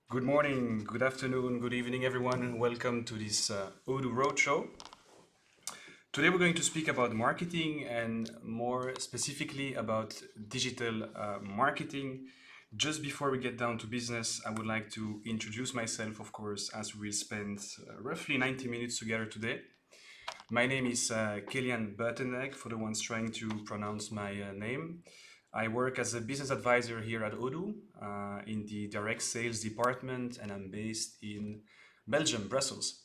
Good morning, good afternoon, good evening, everyone, and welcome to this Odoo Roadshow. Today we're going to speak about marketing and more specifically about digital marketing. Just before we get down to business, I would like to introduce myself, of course, as we will spend roughly 90 minutes together today. My name is Kilian Buitenwijk, for the ones trying to pronounce my name. I work as a business advisor here at Odoo in the direct sales department, and I'm based in Belgium, Brussels.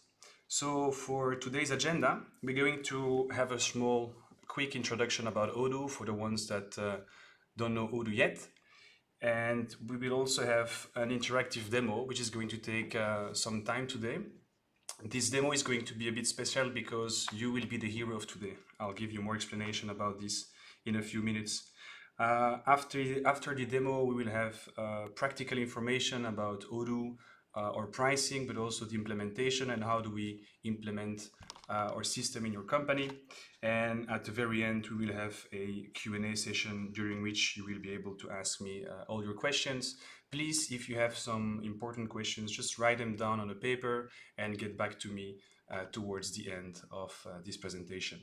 So for today's agenda, we're going to have a small, quick introduction about Odoo for the ones that don't know Odoo yet. And we will also have an interactive demo, which is going to take some time today. This demo is going to be a bit special because you will be the hero of today. I'll give you more explanation about this in a few minutes. After the demo, we will have practical information about Odoo or pricing, but also the implementation and how do we implement our system in your company. And at the very end, we will have a Q&A session during which you will be able to ask me all your questions. Please, if you have some important questions, just write them down on a paper and get back to me towards the end of this presentation.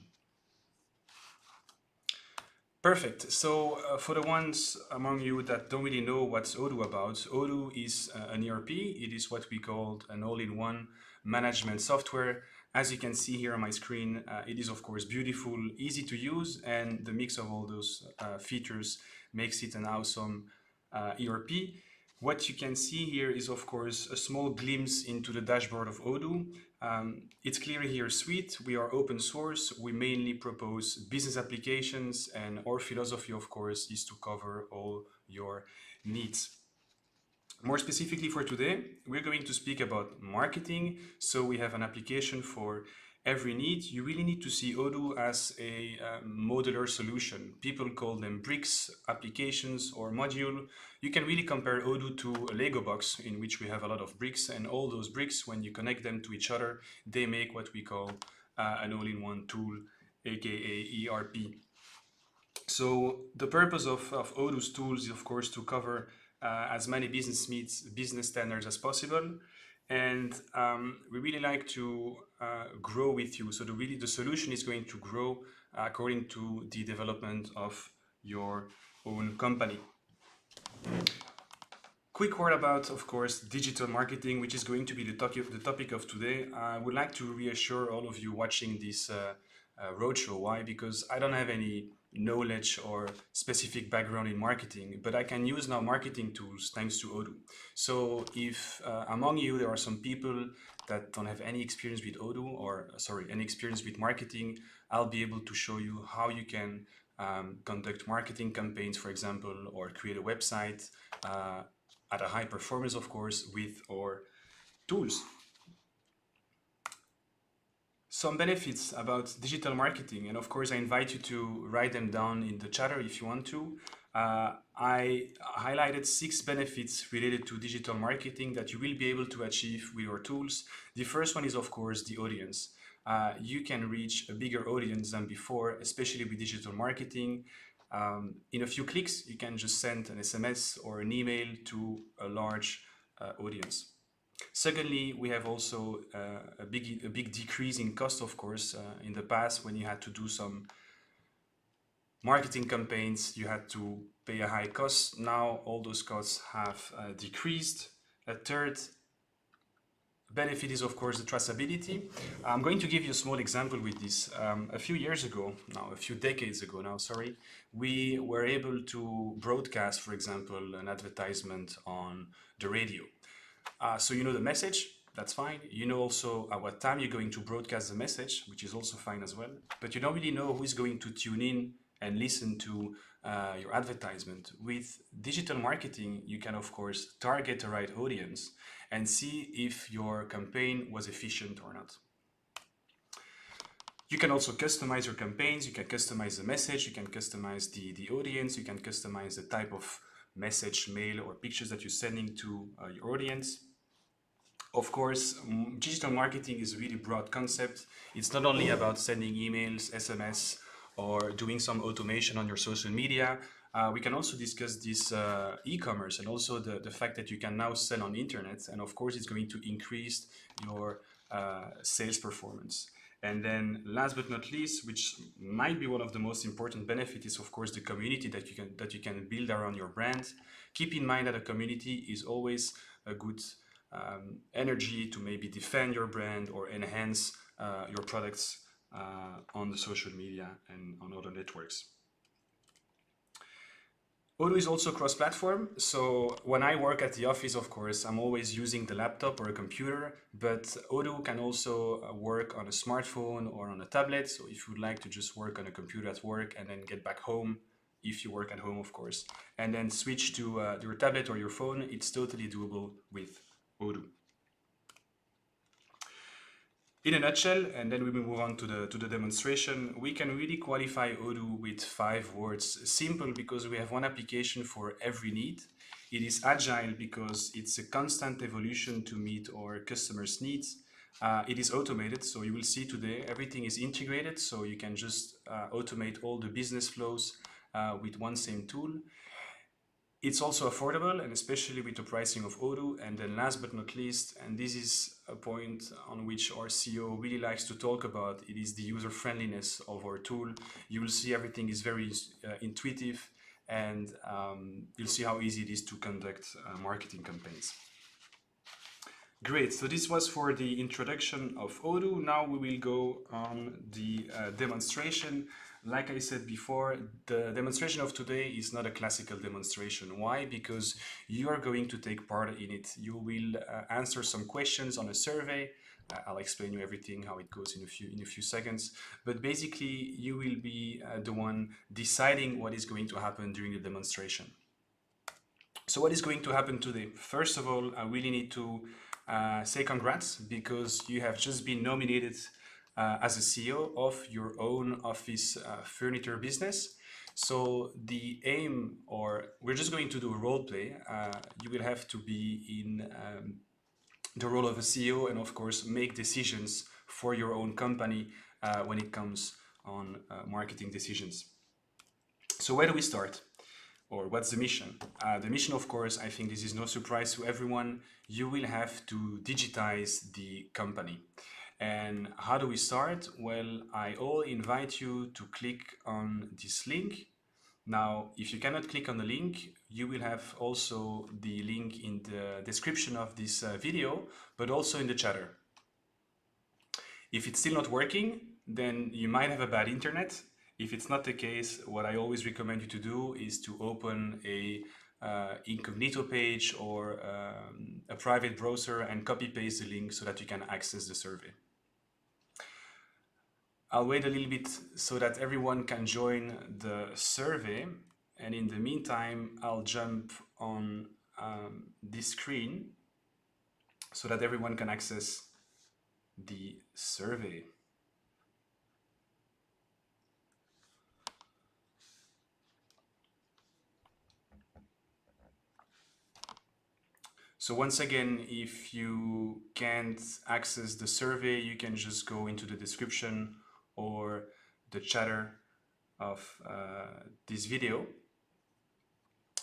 Perfect. So for the ones among you that don't really know what's Odoo about, Odoo is an ERP. It is what we call an all-in-one management software. As you can see here on my screen, it is of course beautiful, easy to use, and the mix of all those features makes it an awesome ERP. What you can see here is of course a small glimpse into the dashboard of Odoo. It's clear here suite. We are open source. We mainly propose business applications, and our philosophy of course is to cover all your needs. More specifically for today, we're going to speak about marketing. So we have an application for every need. You really need to see Odoo as a modular solution. People call them bricks, applications, or module. You can really compare Odoo to a Lego box in which we have a lot of bricks, and all those bricks, when you connect them to each other, they make what we call an all-in-one tool, aka ERP. So the purpose of Odoo's tools is of course to cover as many business needs, business standards as possible. And we really like to grow with you. So the solution is going to grow according to the development of your own company. Quick word about, of course, digital marketing, which is going to be the topic of today. I would like to reassure all of you watching this roadshow. Why? Because I don't have any knowledge or specific background in marketing, but I can use now marketing tools thanks to Odoo. So if among you there are some people that don't have any experience with Odoo, or sorry, any experience with marketing, I'll be able to show you how you can conduct marketing campaigns, for example, or create a website at a high performance, of course, with our tools. Some benefits about digital marketing, and of course I invite you to write them down in the chatter if you want to. I highlighted 6 benefits related to digital marketing that you will be able to achieve with your tools. The first one is of course the audience. You can reach a bigger audience than before, especially with digital marketing. In a few clicks, you can just send an SMS or an email to a large audience. Secondly, we have also a big decrease in cost, of course. In the past, when you had to do some marketing campaigns, you had to pay a high cost. Now all those costs have decreased. A third benefit is of course the traceability. I'm going to give you a small example with this. A few decades ago now, sorry, we were able to broadcast, for example, an advertisement on the radio. So you know the message, that's fine. You know also at what time you're going to broadcast the message, which is also fine as well. But you don't really know who is going to tune in and listen to your advertisement. With digital marketing, you can of course target the right audience and see if your campaign was efficient or not. You can also customize your campaigns. You can customize the message. You can customize the audience. You can customize the type of message, mail, or pictures that you're sending to your audience. Of course, digital marketing is a really broad concept. It's not only about sending emails, SMS, or doing some automation on your social media. we can also discuss this e-commerce and also the fact that you can now sell on internet. And of course, it's going to increase your sales performance. And then last but not least, which might be one of the most important benefits, is of course the community that you can build around your brand. Keep in mind that a community is always a good energy to maybe defend your brand or enhance your products on the social media and on other networks. Odoo is also cross-platform, so when I work at the office, of course, I'm always using the laptop or a computer, but Odoo can also work on a smartphone or on a tablet, so if you would like to just work on a computer at work and then get back home, if you work at home, of course, and then switch to your tablet or your phone, it's totally doable with Odoo. In a nutshell, and then we will move on to the demonstration, we can really qualify Odoo with 5 words. Simple because we have one application for every need. It is agile because it's a constant evolution to meet our customers' needs. It is automated, so you will see today everything is integrated, so you can just automate all the business flows with one same tool. It's also affordable, and especially with the pricing of Odoo. And then last but not least, and this is a point on which our CEO really likes to talk about, it is the user friendliness of our tool. You will see everything is very intuitive, and you'll see how easy it is to conduct marketing campaigns. Great, so this was for the introduction of Odoo. Now we will go on the demonstration. Like I said before, the demonstration of today is not a classical demonstration. Why? Because you are going to take part in it. You will answer some questions on a survey. I'll explain you everything, how it goes in a few seconds. But basically, you will be the one deciding what is going to happen during the demonstration. So what is going to happen today? First of all, I really need to say congrats, because you have just been nominated as a CEO of your own office furniture business. So the aim, or we're just going to do a role play. You will have to be in the role of a CEO and of course make decisions for your own company when it comes on marketing decisions. So where do we start? Or what's the mission? The mission, of course, I think this is no surprise to everyone. You will have to digitize the company. And how do we start? Well, I all invite you to click on this link. Now, if you cannot click on the link, you will have also the link in the description of this video, but also in the chatter. If it's still not working, then you might have a bad internet. If it's not the case, what I always recommend you to do is to open a incognito page or a private browser and copy paste the link so that you can access the survey. I'll wait a little bit so that everyone can join the survey, and in the meantime I'll jump on this screen so that everyone can access the survey. So once again, if you can't access the survey, you can just go into the description or the chatter of this video.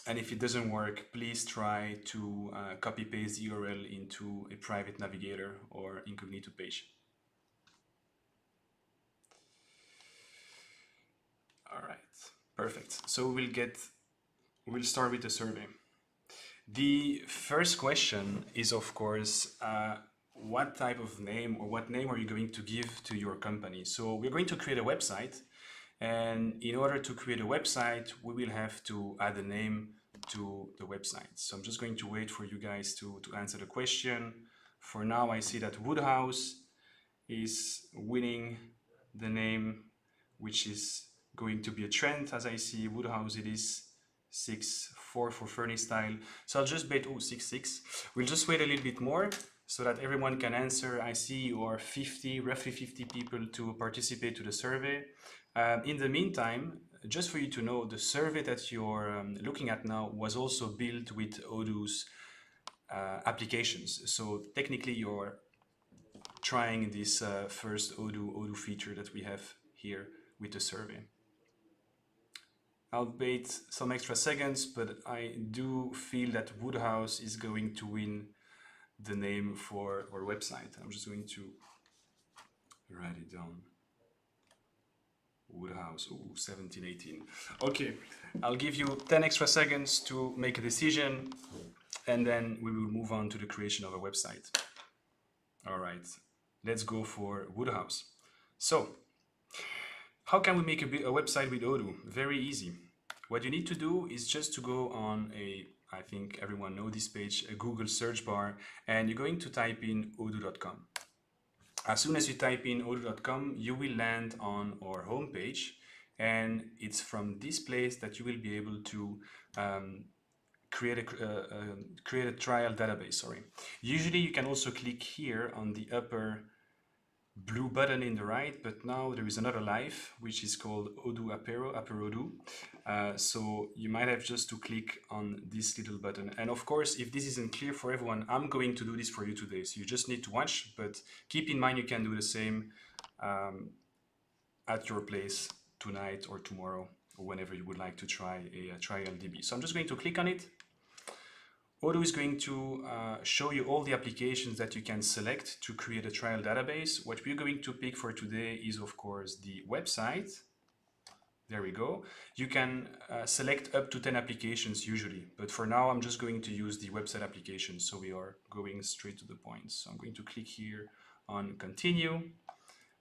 And if it doesn't work, please try to copy paste the URL into a private navigator or incognito page. All right, perfect. So we'll start with the survey. The first question is, of course, what type of name or what name are you going to give to your company? So we're going to create a website, and in order to create a website, we will have to add a name to the website. So I'm just going to wait for you guys to answer the question. For now, I see that Woodhouse is winning the name, which is going to be a trend. As I see, Woodhouse, it is 6-4 for Fernie style. So I'll just bet 6-6. We'll just wait a little bit more so that everyone can answer. I see you are roughly 50 people to participate to the survey. In the meantime, just for you to know, the survey that you're looking at now was also built with Odoo's applications. So technically you're trying this first Odoo feature that we have here with the survey. I'll wait some extra seconds, but I do feel that Woodhouse is going to win the name for our website. I'm just going to write it down. Woodhouse, ooh, 1718. Okay, I'll give you 10 extra seconds to make a decision, and then we will move on to the creation of a website. All right, let's go for Woodhouse. So, how can we make a website with Odoo? Very easy. What you need to do is just to go on I think everyone knows this page, a Google search bar, and you're going to type in odoo.com. As soon as you type in odoo.com, you will land on our homepage, and it's from this place that you will be able to create a trial database. Sorry. Usually, you can also click here on the upper blue button in the right, but now there is another live, which is called Odoo Upper Odoo. So you might have just to click on this little button. And of course, if this isn't clear for everyone, I'm going to do this for you today. So you just need to watch, but keep in mind you can do the same at your place tonight or tomorrow, or whenever you would like to try a trial DB. So I'm just going to click on it. Odoo is going to show you all the applications that you can select to create a trial database. What we're going to pick for today is, of course, the website. There we go. You can select up to 10 applications usually, but for now I'm just going to use the website application, so we are going straight to the point. So I'm going to click here on continue,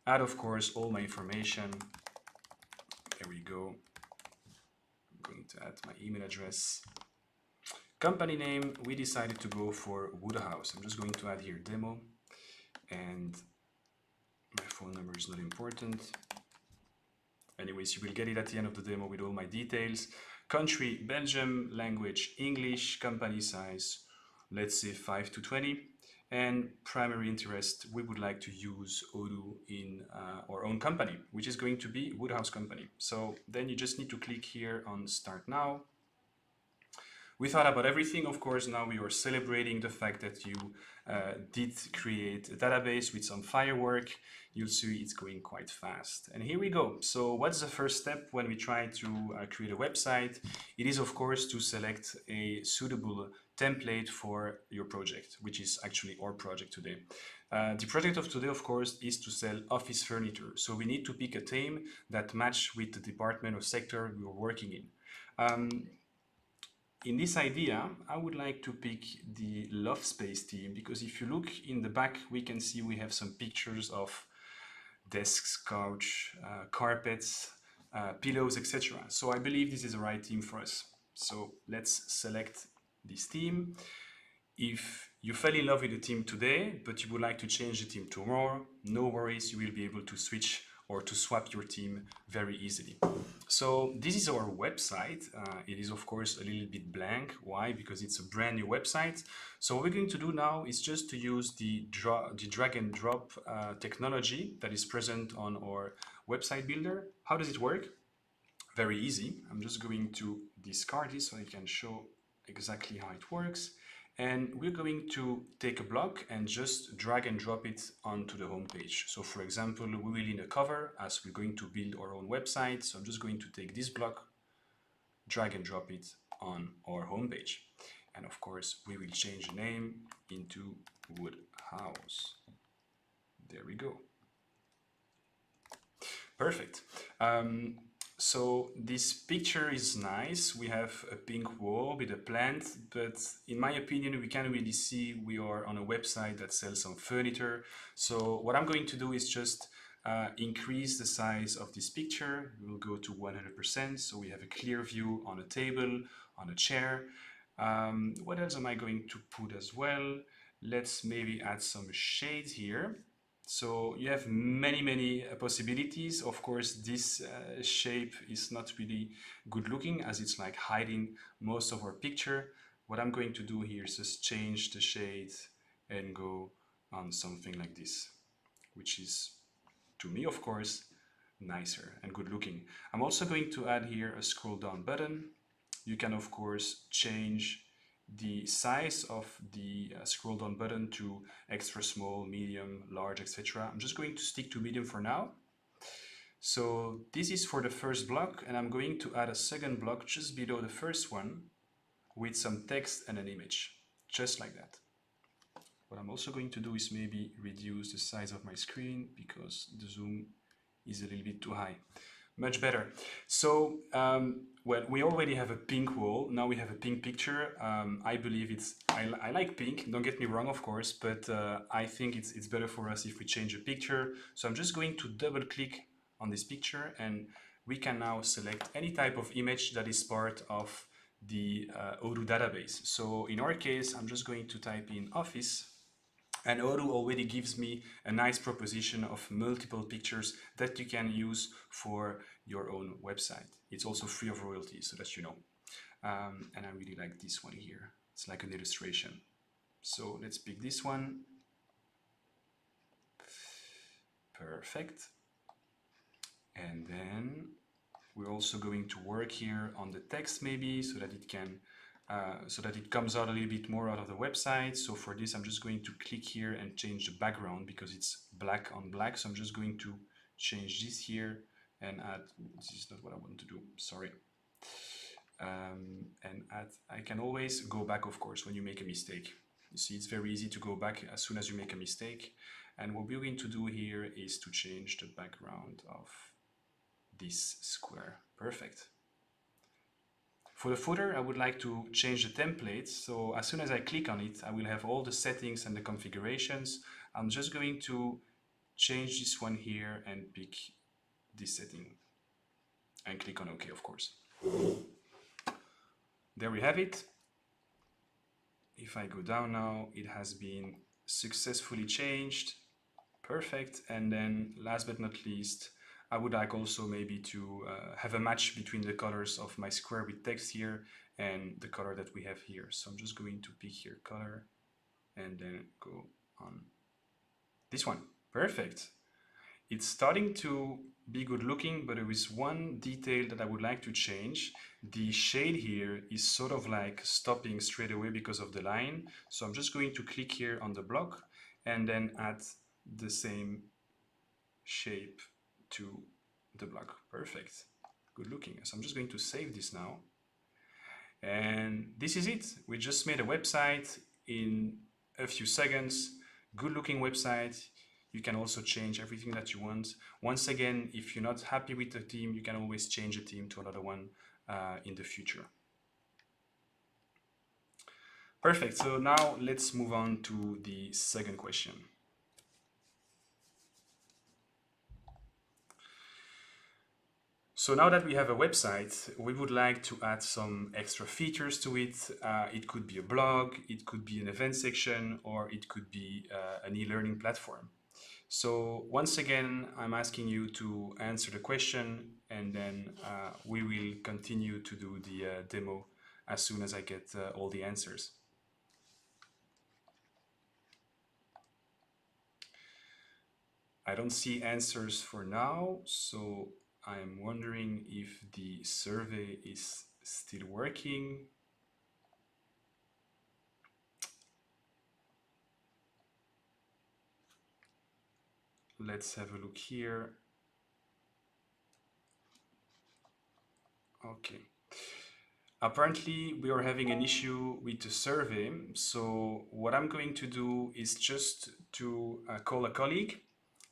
add of course all my information. There we go. I'm going to add my email address. Company name, we decided to go for Woodhouse. I'm just going to add here demo, and my phone number is not important. Anyways, you will get it at the end of the demo with all my details. Country, Belgium, language, English, company size, let's say 5 to 20. And primary interest, we would like to use Odoo in our own company, which is going to be Woodhouse Company. So then you just need to click here on Start Now. We thought about everything. Of course, now we are celebrating the fact that you did create a database with some firework. You'll see it's going quite fast. And here we go. So what's the first step when we try to create a website? It is, of course, to select a suitable template for your project, which is actually our project today. The project of today, of course, is to sell office furniture. So we need to pick a theme that matches with the department or sector we are working in. In this idea, I would like to pick the loft space theme, because if you look in the back, we can see we have some pictures of desks, couch, carpets, pillows, etc. So I believe this is the right theme for us. So let's select this theme. If you fell in love with the theme today, but you would like to change the theme tomorrow, no worries, you will be able to switch or to swap your theme very easily. So this is our website. It is of course a little bit blank. Why? Because it's a brand new website. So what we're going to do now is just to use the drag and drop technology that is present on our website builder. How does it work? Very easy. I'm just going to discard this so I can show exactly how it works. And we're going to take a block and just drag and drop it onto the home page. So for example, we will need a cover as we're going to build our own website. So I'm just going to take this block, drag and drop it on our home page. And of course, we will change the name into Woodhouse. There we go. Perfect. So this picture is nice. We have a pink wall with a plant, but in my opinion, we can't really see we are on a website that sells some furniture. So what I'm going to do is just increase the size of this picture. We'll go to 100%, so we have a clear view on a table, on a chair. What else am I going to put as well? Let's maybe add some shades here. So you have many possibilities. Of course, this shape is not really good looking as it's like hiding most of our picture. What I'm going to do here is just change the shade and go on something like this, which is, to me, of course, nicer and good looking. I'm also going to add here a scroll down button. You can, of course, change the size of the scroll down button to extra small, medium, large, etc. I'm just going to stick to medium for now. So this is for the first block, and I'm going to add a second block just below the first one with some text and an image, just like that. What I'm also going to do is maybe reduce the size of my screen because the zoom is a little bit too high. Much better. So, well, we already have a pink wall. Now we have a pink picture. I believe I like pink, don't get me wrong, of course, but I think it's better for us if we change a picture. So I'm just going to double click on this picture, and we can now select any type of image that is part of the Odoo database. So in our case, I'm just going to type in office, and Odoo already gives me a nice proposition of multiple pictures that you can use for your own website. It's also free of royalties, so that you know. And I really like this one here. It's like an illustration. So let's pick this one. Perfect. And then we're also going to work here on the text maybe so that it can so that it comes out a little bit more out of the website. So for this, I'm just going to click here and change the background because it's black on black. So I'm just going to change this here and add, this is not what I want to do, sorry. And add, I can always go back, of course, when you make a mistake. You see, it's very easy to go back as soon as you make a mistake. And what we're going to do here is to change the background of this square. Perfect. For the footer, I would like to change the template. So as soon as I click on it, I will have all the settings and the configurations. I'm just going to change this one here and pick this setting and click on OK, of course. There we have it. If I go down now, it has been successfully changed. Perfect. And then last but not least, I would like also maybe to have a match between the colors of my square with text here and the color that we have here. So I'm just going to pick here color and then go on this one. Perfect. It's starting to be good looking, but there is one detail that I would like to change. The shade here is sort of like stopping straight away because of the line. So I'm just going to click here on the block and then add the same shape to the block. Perfect. Good looking. So I'm just going to save this now. And this is it. We just made a website in a few seconds. Good looking website. You can also change everything that you want. Once again, if you're not happy with the theme, you can always change a theme to another one in the future. Perfect. So now let's move on to the second question. So now that we have a website, we would like to add some extra features to it. It could be a blog, it could be an event section, or it could be an e-learning platform. So once again, I'm asking you to answer the question, and then we will continue to do the demo as soon as I get all the answers. I don't see answers for now, so I'm wondering if the survey is still working. Let's have a look here. Okay. Apparently, we are having an issue with the survey. So what I'm going to do is just to call a colleague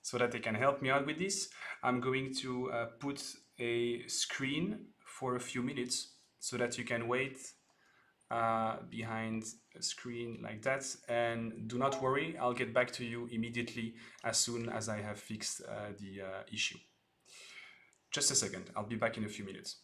so that they can help me out with this. I'm going to put a screen for a few minutes so that you can wait behind a screen like that. And do not worry, I'll get back to you immediately as soon as I have fixed the issue. Just a second, I'll be back in a few minutes.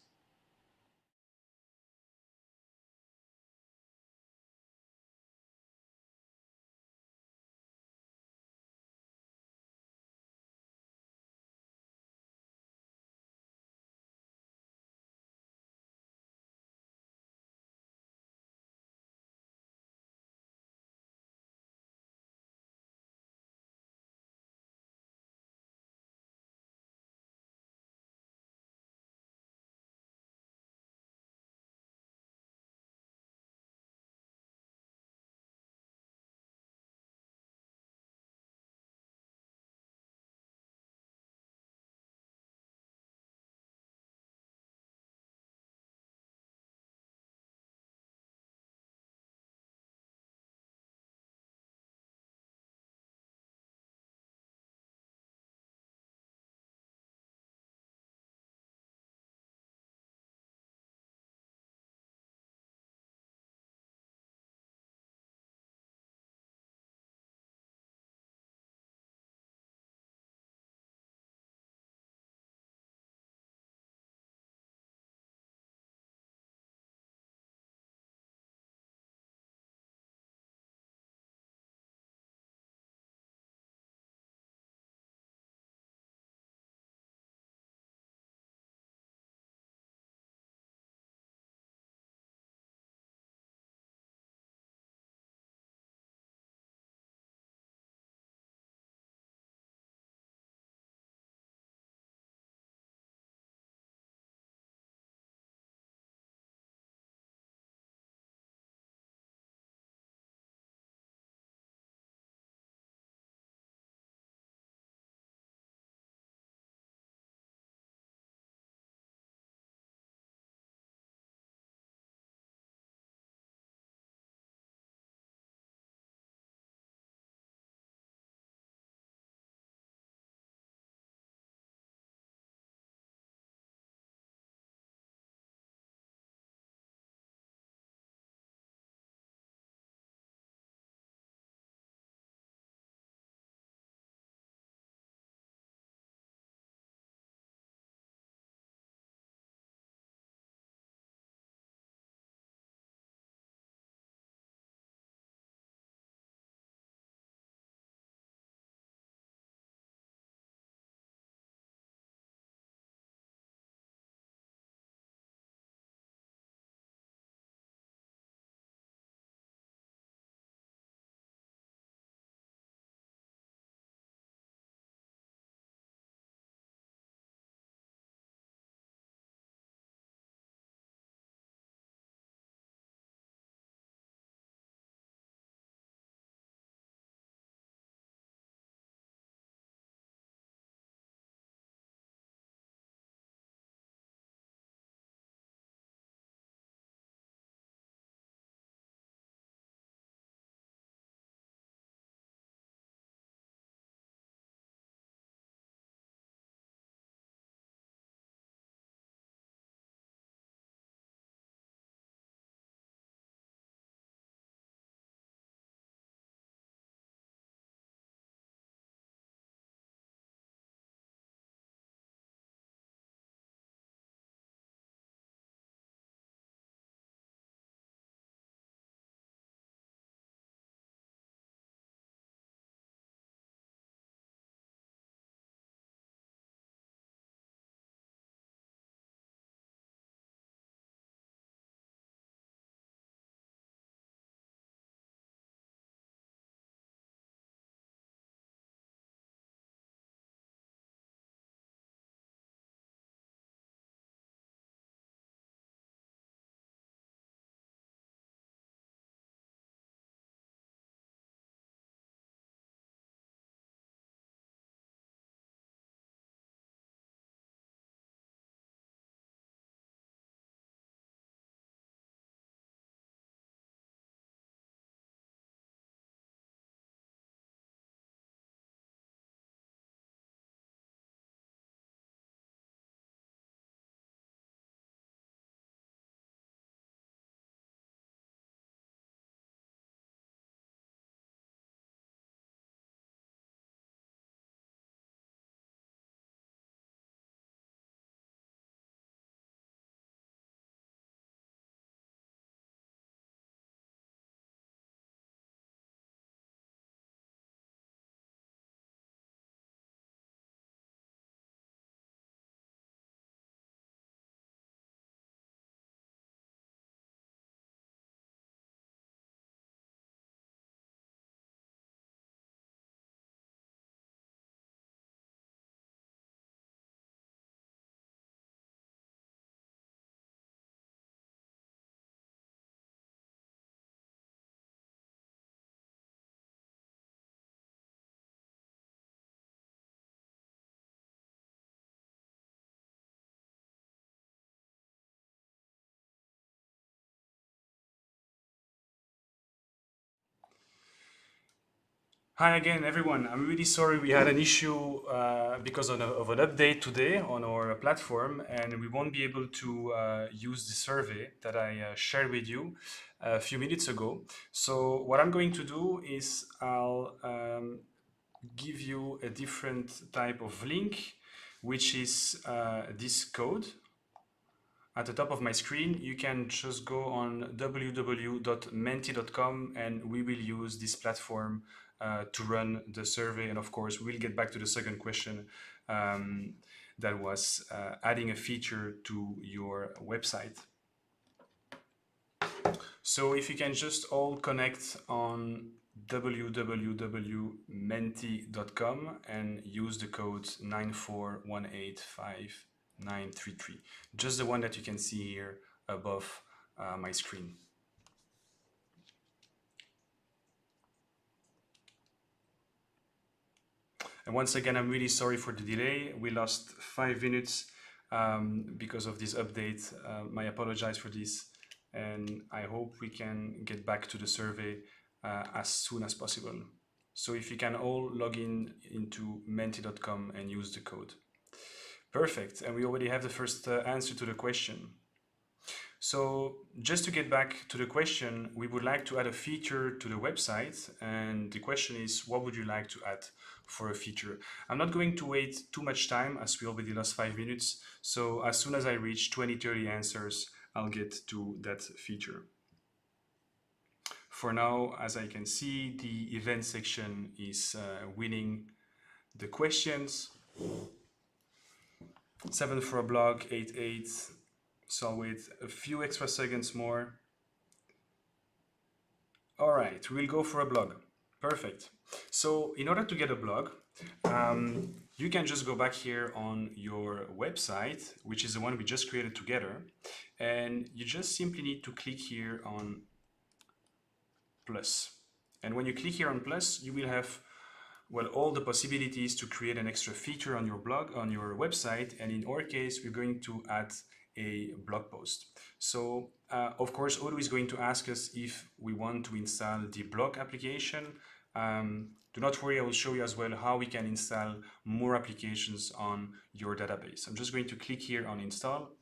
Hi again, everyone. I'm really sorry we had an issue because of an update today on our platform, and we won't be able to use the survey that I shared with you a few minutes ago. So what I'm going to do is I'll give you a different type of link, which is this code. At the top of my screen, you can just go on www.menti.com and we will use this platform to run the survey. And of course, we'll get back to the second question that was adding a feature to your website. So if you can just all connect on www.menti.com and use the code 94185. Just the one that you can see here above my screen. And once again, I'm really sorry for the delay. We lost 5 minutes because of this update. I apologize for this, and I hope we can get back to the survey as soon as possible. So if you can all log in into menti.com and use the code. Perfect, and we already have the first answer to the question. So just to get back to the question, we would like to add a feature to the website, and the question is, what would you like to add for a feature? I'm not going to wait too much time as we already lost 5 minutes, so as soon as I reach 20-30 answers, I'll get to that feature. For now, as I can see, the event section is winning the questions. 7 for a blog, 8. So I'll wait a few extra seconds more. All right, we'll go for a blog. Perfect. So in order to get a blog, you can just go back here on your website, which is the one we just created together. And you just simply need to click here on plus. And when you click here on plus, you will have, well, all the possibilities to create an extra feature on your blog, on your website. And in our case, we're going to add a blog post. So of course, Odoo is going to ask us if we want to install the blog application. Do not worry, I will show you as well how we can install more applications on your database. I'm just going to click here on install.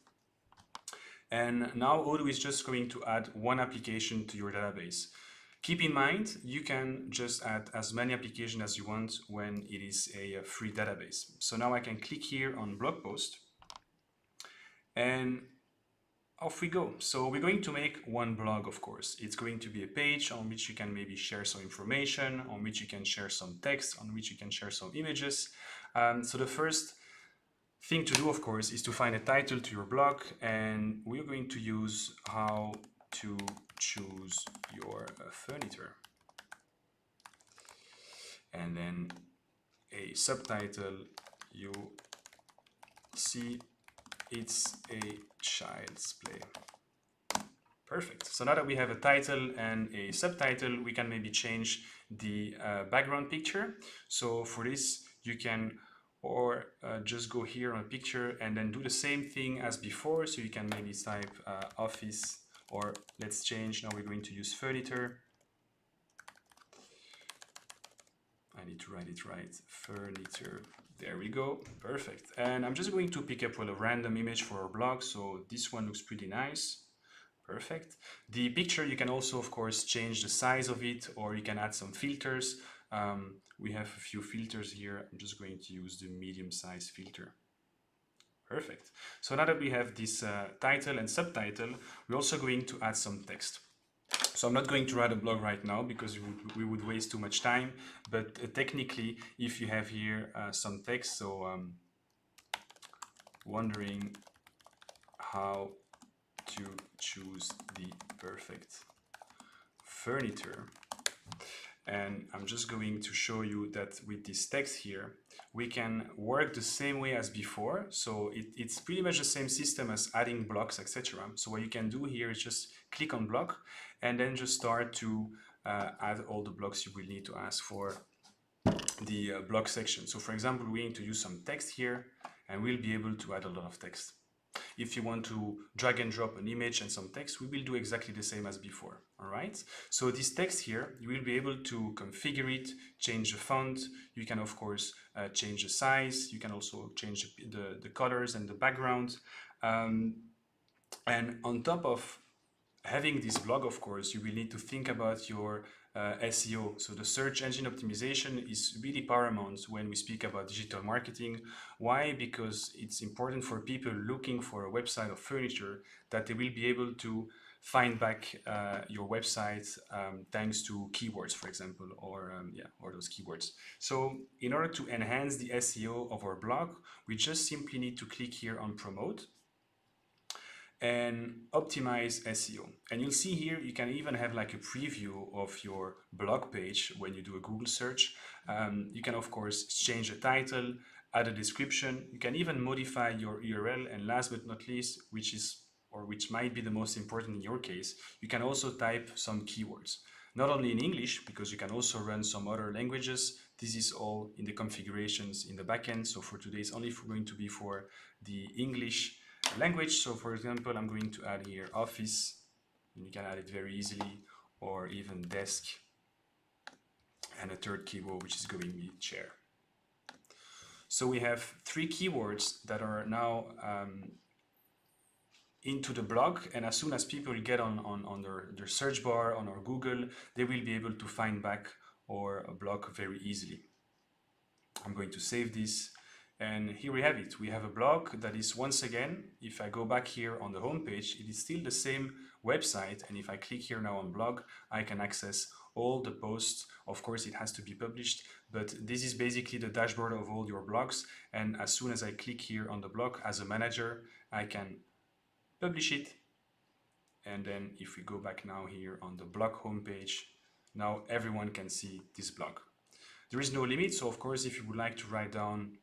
And now Odoo is just going to add one application to your database. Keep in mind, you can just add as many applications as you want when it is a free database. So now I can click here on blog post. And off we go. So we're going to make one blog, of course. It's going to be a page on which you can maybe share some information, on which you can share some text, on which you can share some images. So the first thing to do, of course, is to find a title to your blog, and we're going to use how to choose your furniture. And then a subtitle, you see it's a child's play. Perfect. So now that we have a title and a subtitle, we can maybe change the background picture. So for this, you can just go here on a picture and then do the same thing as before. So you can maybe type office, or let's change. Now we're going to use furniture. I need to write it right. Furniture. There we go. Perfect. And I'm just going to pick up a random image for our blog. So this one looks pretty nice. Perfect. The picture, you can also, of course, change the size of it, or you can add some filters. We have a few filters here. I'm just going to use the medium size filter. Perfect. So now that we have this title and subtitle, we're also going to add some text. So I'm not going to write a blog right now because we would waste too much time, but technically, if you have here some text, so wondering how to choose the perfect furniture. And I'm just going to show you that with this text here, we can work the same way as before. So it's pretty much the same system as adding blocks, etc. So what you can do here is just click on block and then just start to add all the blocks you will need to ask for the block section. So for example, we need to use some text here and we'll be able to add a lot of text. If you want to drag and drop an image and some text, we will do exactly the same as before. All right. So this text here, you will be able to configure it, change the font. You can, of course, change the size. You can also change the colors and the background. And on top of having this blog, of course, you will need to think about your SEO. So the search engine optimization is really paramount when we speak about digital marketing. Why? Because it's important for people looking for a website of furniture that they will be able to find back your website thanks to keywords, for example, or those keywords. So in order to enhance the SEO of our blog, we just simply need to click here on promote and optimize SEO. And you'll see here, you can even have like a preview of your blog page when you do a Google search. You can, of course, change the title, add a description. You can even modify your URL. And last but not least, which might be the most important in your case, you can also type some keywords. Not only in English, because you can also run some other languages. This is all in the configurations in the backend. So for today, it's only going to be for the English language. So for example, I'm going to add here office, and you can add it very easily, or even desk, and a third keyword, which is going to be chair. So we have 3 keywords that are now into the blog, and as soon as people get on their search bar on our Google, they will be able to find back our blog very easily. I'm going to save this. And here we have it. We have a blog that is, once again, if I go back here on the home page, it is still the same website. And if I click here now on blog, I can access all the posts. Of course, it has to be published, but this is basically the dashboard of all your blogs. And as soon as I click here on the blog as a manager, I can publish it. And then if we go back now here on the blog homepage, now everyone can see this blog. There is no limit. So of course, if you would like to write down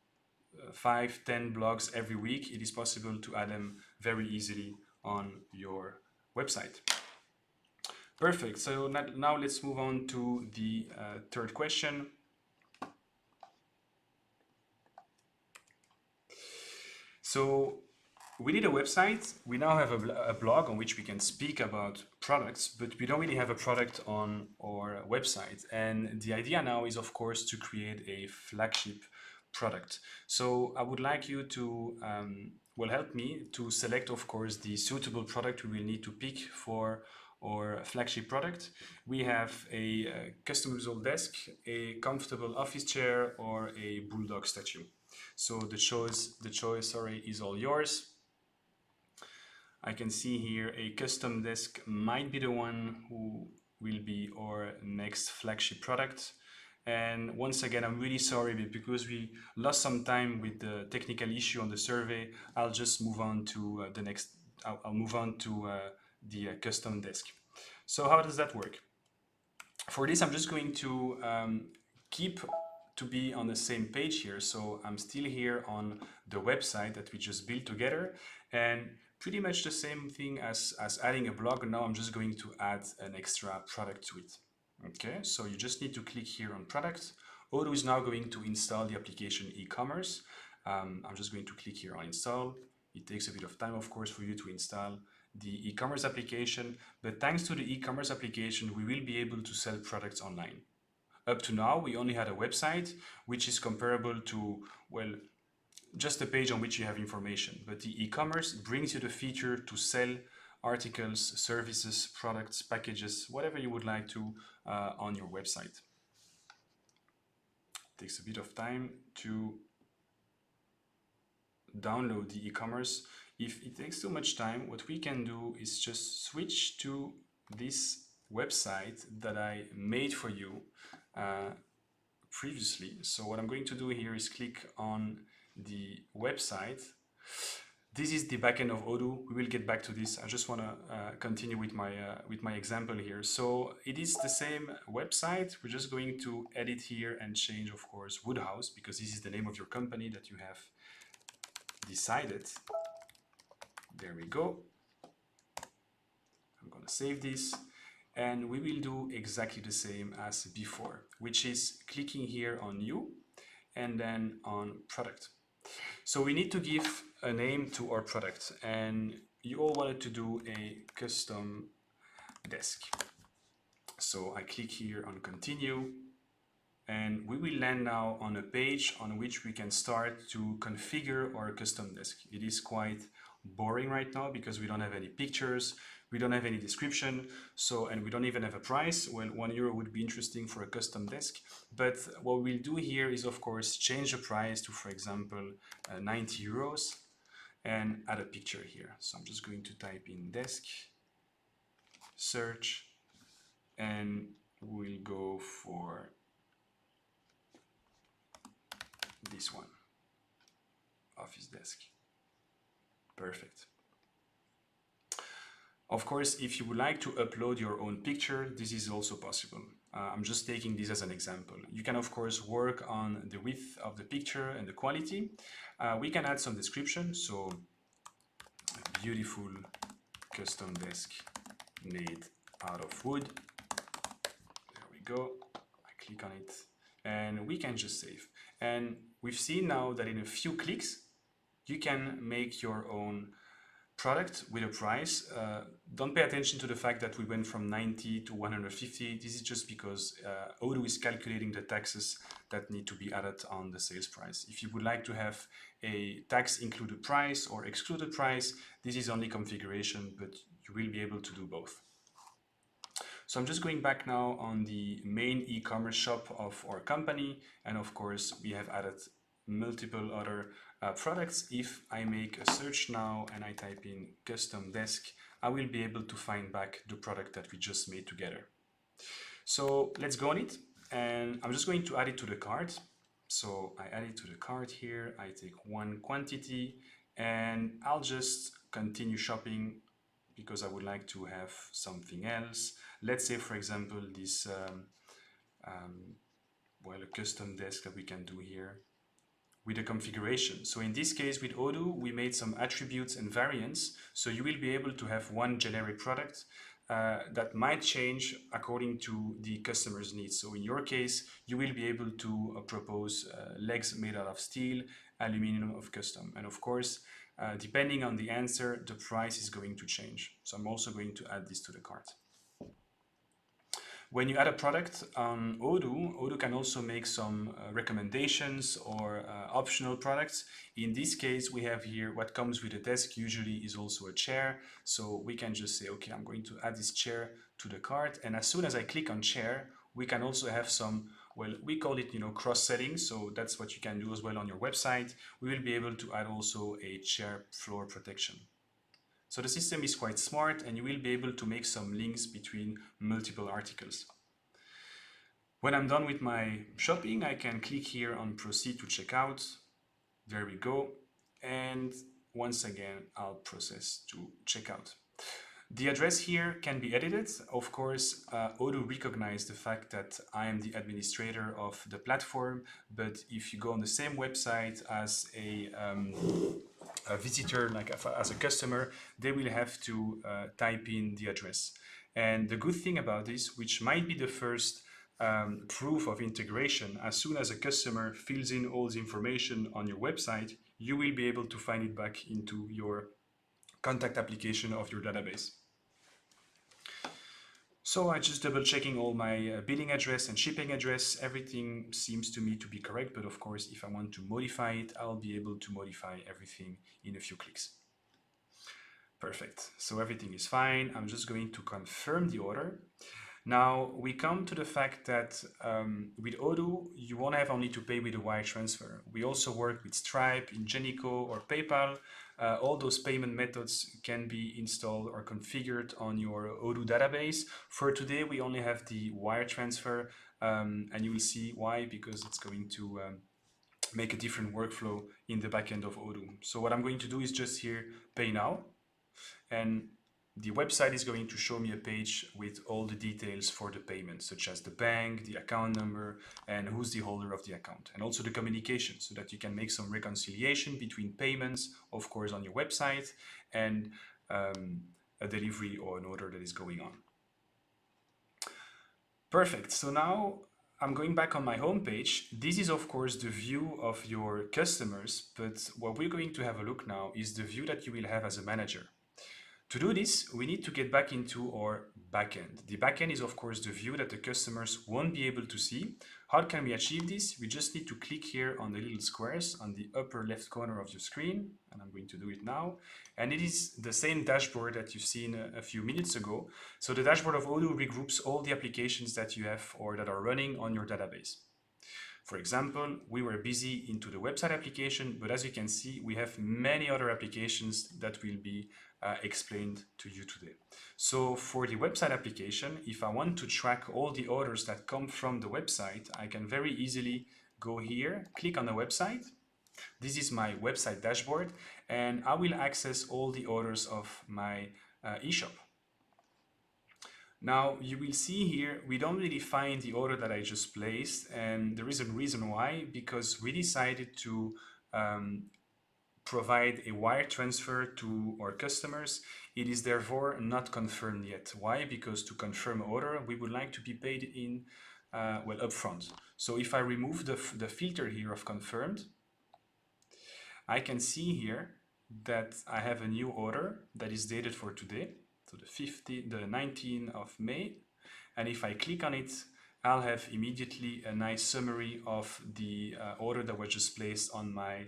5-10 blogs every week, it is possible to add them very easily on your website. Perfect. So now let's move on to the third question. So we need a website. We now have a blog on which we can speak about products, but we don't really have a product on our website. And the idea now is, of course, to create a flagship product. So I would like you to help me to select, of course, the suitable product we will need to pick for our flagship product. We have a customizable desk, a comfortable office chair, or a bulldog statue. So the choice is all yours. I can see here a custom desk might be the one who will be our next flagship product. And once again, I'm really sorry, but because we lost some time with the technical issue on the survey, I'll just move on to the next. I'll move on to the custom desk. So how does that work? For this, I'm just going to keep to be on the same page here. So I'm still here on the website that we just built together, and pretty much the same thing as adding a blog. Now I'm just going to add an extra product to it. Okay, so you just need to click here on products. Odoo is now going to install the application e-commerce. I'm just going to click here on install. It takes a bit of time, of course, for you to install the e-commerce application, but thanks to the e-commerce application, we will be able to sell products online. Up to now, we only had a website, which is comparable to, well, just a page on which you have information, but the e-commerce brings you the feature to sell articles, services, products, packages, whatever you would like to on your website. It takes a bit of time to download the e-commerce. If it takes too much time, what we can do is just switch to this website that I made for you previously. So what I'm going to do here is click on the website. This is the backend of Odoo. We will get back to this. I just want to continue with my example here. So it is the same website. We're just going to edit here and change, of course, Woodhouse, because this is the name of your company that you have decided. There we go. I'm going to save this, and we will do exactly the same as before, which is clicking here on new and then on product. So we need to give a name to our product, and you all wanted to do a custom desk. So I click here on continue, and we will land now on a page on which we can start to configure our custom desk. It is quite boring right now because we don't have any pictures, we don't have any description, and we don't even have a price. Well, €1 would be interesting for a custom desk, but what we'll do here is of course change the price to, for example, €90 and add a picture here. So I'm just going to type in desk, search, and we'll go for this one, office desk. Perfect. Of course, if you would like to upload your own picture, this is also possible. I'm just taking this as an example. You can of course work on the width of the picture and the quality. We can add some description, so beautiful custom desk made out of wood. There we go. I click on it and we can just save. And we've seen now that in a few clicks, you can make your own product with a price. Don't pay attention to the fact that we went from 90 to 150. This is just because Odoo is calculating the taxes that need to be added on the sales price. If you would like to have a tax included price or excluded price, this is only configuration, but you will be able to do both. So I'm just going back now on the main e-commerce shop of our company, and of course we have added multiple other products. If I make a search now and I type in custom desk, I will be able to find back the product that we just made together. So let's go on it, and I'm just going to add it to the cart. So I add it to the cart here, I take one quantity, and I'll just continue shopping because I would like to have something else. Let's say, for example, this, well, a custom desk that we can do here with a configuration. So in this case with Odoo, we made some attributes and variants. So you will be able to have one generic product that might change according to the customer's needs. So in your case, you will be able to propose legs made out of steel, aluminum of custom. And of course, depending on the answer, the price is going to change. So I'm also going to add this to the cart. When you add a product on Odoo, Odoo can also make some recommendations or optional products. In this case, we have here what comes with a desk usually is also a chair. So we can just say, okay, I'm going to add this chair to the cart. And as soon as I click on chair, we can also have some, well, we call it, cross-setting. So that's what you can do as well on your website. We will be able to add also a chair floor protection. So the system is quite smart, and you will be able to make some links between multiple articles. When I'm done with my shopping, I can click here on proceed to checkout. There we go. And once again, I'll process to checkout. The address here can be edited. Of course, Odoo recognizes the fact that I am the administrator of the platform, but if you go on the same website as a visitor, like as a customer, they will have to type in the address. And the good thing about this, which might be the first proof of integration, as soon as a customer fills in all the information on your website, you will be able to find it back into your contact application of your database. So I just double checking all my billing address and shipping address. Everything seems to me to be correct, but of course, if I want to modify it, I'll be able to modify everything in a few clicks. Perfect. So everything is fine. I'm just going to confirm the order. Now we come to the fact that with Odoo, you won't have only to pay with a wire transfer. We also work with Stripe, Ingenico, or PayPal. All those payment methods can be installed or configured on your Odoo database. For today, we only have the wire transfer, and you will see why, because it's going to make a different workflow in the backend of Odoo. So what I'm going to do is just here, pay now, and the website is going to show me a page with all the details for the payment, such as the bank, the account number, and who's the holder of the account, and also the communication, so that you can make some reconciliation between payments, of course, on your website, and a delivery or an order that is going on. Perfect. So now I'm going back on my homepage. This is of course the view of your customers, but what we're going to have a look now is the view that you will have as a manager. To do this, we need to get back into our backend. The backend is of course the view that the customers won't be able to see. How can we achieve this? We just need to click here on the little squares on the upper left corner of your screen, and I'm going to do it now. And it is the same dashboard that you've seen a few minutes ago. So the dashboard of Odoo regroups all the applications that you have or that are running on your database. For example, we were busy into the website application, but as you can see, we have many other applications that will be explained to you today. So for the website application, if I want to track all the orders that come from the website, I can very easily go here, click on the website. This is my website dashboard, and I will access all the orders of my eShop. Now you will see here, we don't really find the order that I just placed, and there is a reason why, because we decided to provide a wire transfer to our customers. It is therefore not confirmed yet. Why? Because to confirm order, we would like to be paid in, well, upfront. So if I remove the filter here of confirmed, I can see here that I have a new order that is dated for today. So the 19th of May, and if I click on it, I'll have immediately a nice summary of the order that was just placed on my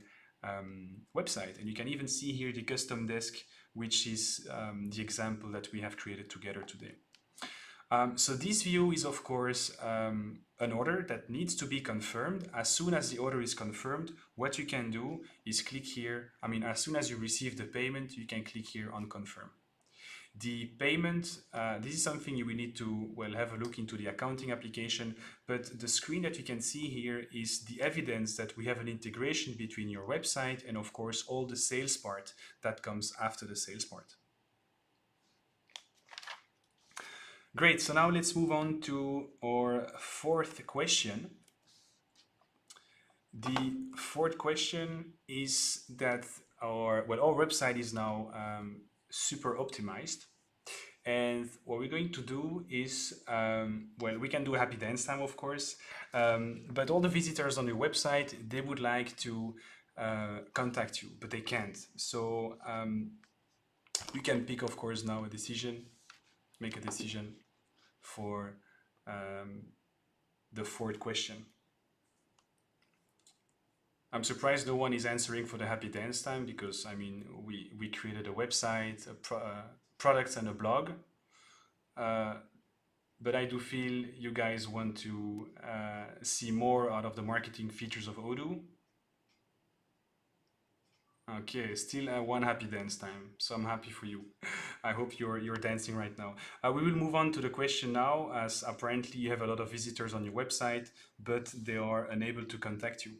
website. And you can even see here the custom desk, which is the example that we have created together today. So this view is of course an order that needs to be confirmed. As soon as the order is confirmed, what you can do is click here. I mean, as soon as you receive the payment, you can click here on confirm. The payment, this is something you will need to, well, have a look into the accounting application, but the screen that you can see here is the evidence that we have an integration between your website and of course all the sales part that comes after the sales part. Great, so now let's move on to our fourth question. The fourth question is that our website is now super optimized, and what we're going to do is well, we can do a happy dance time of course, but all the visitors on your website, they would like to contact you, but they can't. So you can pick of course now a decision, make a decision for the fourth question. I'm surprised no one is answering for the happy dance time, because I mean we created a website, products and a blog, but I do feel you guys want to see more out of the marketing features of Odoo. Okay, still one happy dance time, so I'm happy for you. I hope you're dancing right now. We will move on to the question now, as apparently you have a lot of visitors on your website, but they are unable to contact you.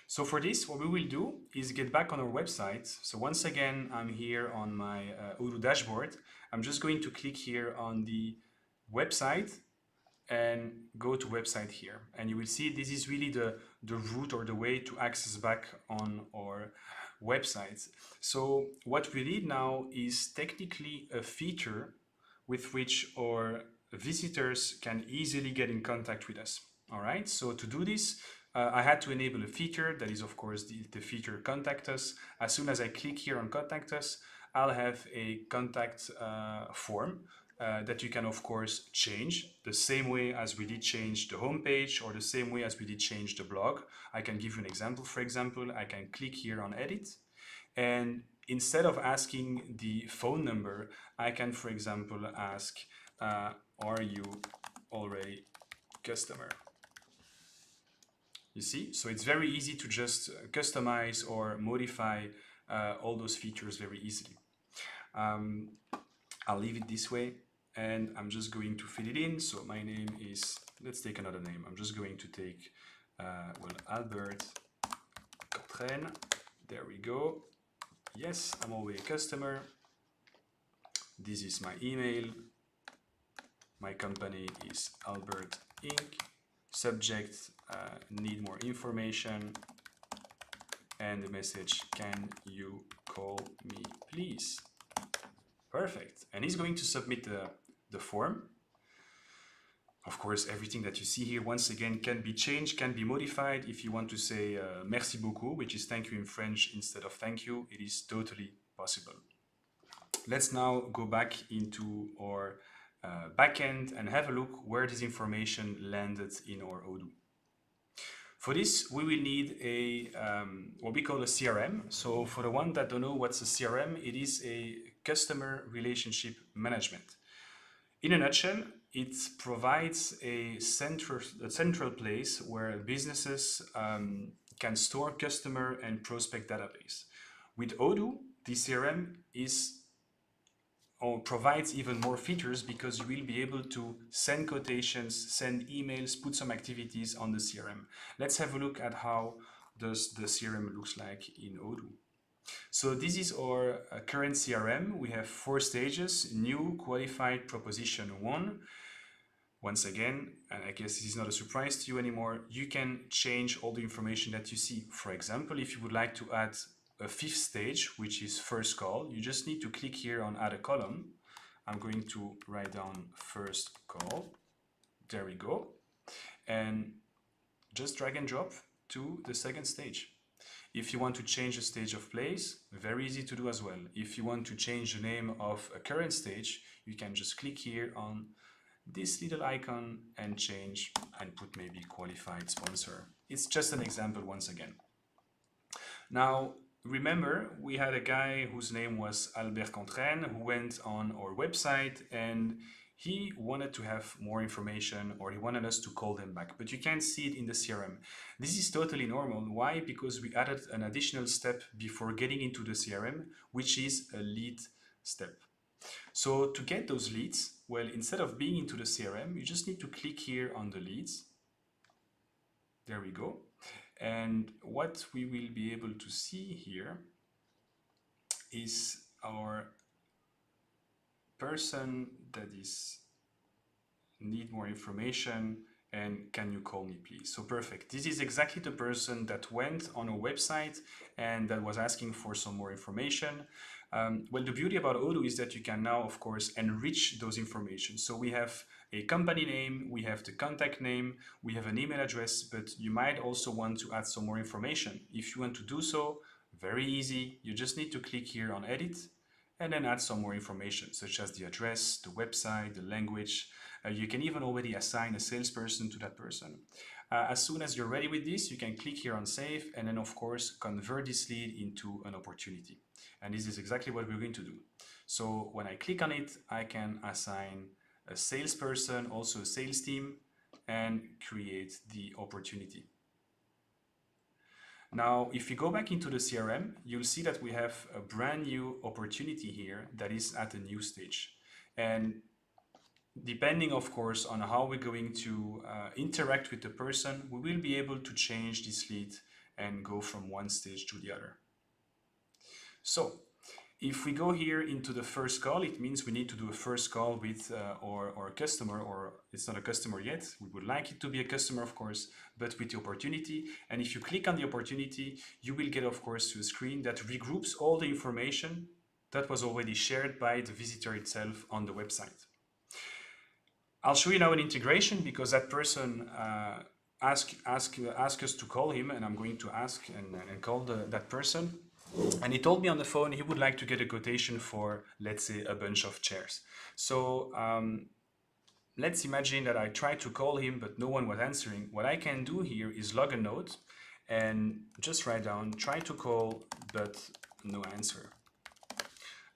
So for this, what we will do is get back on our website. So once again, I'm here on my Odoo dashboard. I'm just going to click here on the website and go to website here. And you will see this is really the route or the way to access back on our websites. So what we need now is technically a feature with which our visitors can easily get in contact with us. All right, so to do this, I had to enable a feature that is of course the feature contact us. As soon as I click here on contact us, I'll have a contact form that you can of course change the same way as we did change the homepage, or the same way as we did change the blog. I can give you an example. For example, I can click here on edit, and instead of asking the phone number, I can, for example, ask, are you already customer? You see, so it's very easy to just customize or modify all those features very easily. I'll leave it this way, and I'm just going to fill it in. So my name is, let's take another name. I'm just going to take, well, Albert Cotren. There we go. Yes, I'm already a customer. This is my email. My company is Albert Inc. Subject, need more information, and the message, can you call me please? Perfect. And he's going to submit the form. Of course, everything that you see here, once again, can be changed, can be modified. If you want to say merci beaucoup, which is thank you in French instead of thank you, it is totally possible. Let's now go back into our backend and have a look where this information landed in our Odoo. For this, we will need a what we call a CRM. So for the one that don't know what's a CRM, it is a customer relationship management. In a nutshell, it provides a central place where businesses can store customer and prospect database. With Odoo, the CRM is or provides even more features because you will be able to send quotations, send emails, put some activities on the CRM. Let's have a look at how does the CRM looks like in Odoo. So this is our current CRM. We have 4 stages: new, qualified, proposition 1. Once again, and I guess this is not a surprise to you anymore, you can change all the information that you see. For example, if you would like to add a 5th stage, which is first call, you just need to click here on add a column. I'm going to write down first call. There we go. And just drag and drop to the 2nd stage. If you want to change the stage of place, very easy to do as well. If you want to change the name of a current stage, you can just click here on this little icon and change and put maybe qualified sponsor. It's just an example once again. Now, remember, we had a guy whose name was Albert Contrain who went on our website and he wanted to have more information, or he wanted us to call them back, but you can't see it in the CRM. This is totally normal. Why? Because we added an additional step before getting into the CRM, which is a lead step. So to get those leads, well, instead of being into the CRM, you just need to click here on the leads. There we go. And what we will be able to see here is our person that is need more information and can you call me please. So perfect. This is exactly the person that went on our website and that was asking for some more information. Well, the beauty about Odoo is that you can now, of course, enrich those information. So we have a company name, we have the contact name, we have an email address, but you might also want to add some more information. If you want to do so, very easy. You just need to click here on edit and then add some more information, such as the address, the website, the language. You can even already assign a salesperson to that person. As soon as you're ready with this, you can click here on save and then, of course, convert this lead into an opportunity. And this is exactly what we're going to do. So when I click on it, I can assign a salesperson, also a sales team, and create the opportunity. Now, if you go back into the CRM, you'll see that we have a brand new opportunity here that is at a new stage. And depending, of course, on how we're going to interact with the person, we will be able to change this lead and go from one stage to the other. So if we go here into the first call, it means we need to do a first call with our customer, or it's not a customer yet. We would like it to be a customer, of course, but with the opportunity. And if you click on the opportunity, you will get, of course, to a screen that regroups all the information that was already shared by the visitor itself on the website. I'll show you now an integration because that person asked us to call him, and I'm going to ask and call that person. And he told me on the phone he would like to get a quotation for, let's say, a bunch of chairs. So let's imagine that I tried to call him, but no one was answering. What I can do here is log a note and just write down, try to call, but no answer.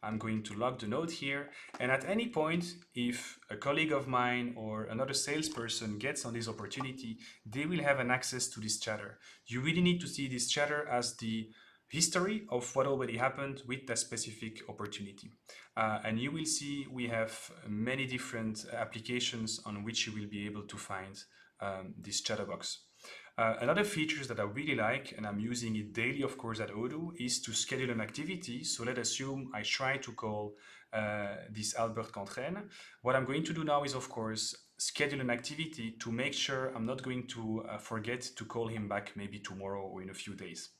I'm going to log the note here. And at any point, if a colleague of mine or another salesperson gets on this opportunity, they will have an access to this chatter. You really need to see this chatter as the history of what already happened with that specific opportunity. And you will see we have many different applications on which you will be able to find this chatterbox. Another feature that I really like, and I'm using it daily, of course, at Odoo, is to schedule an activity. So let's assume I try to call this Albert Contrain. What I'm going to do now is, of course, schedule an activity to make sure I'm not going to forget to call him back maybe tomorrow or in a few days.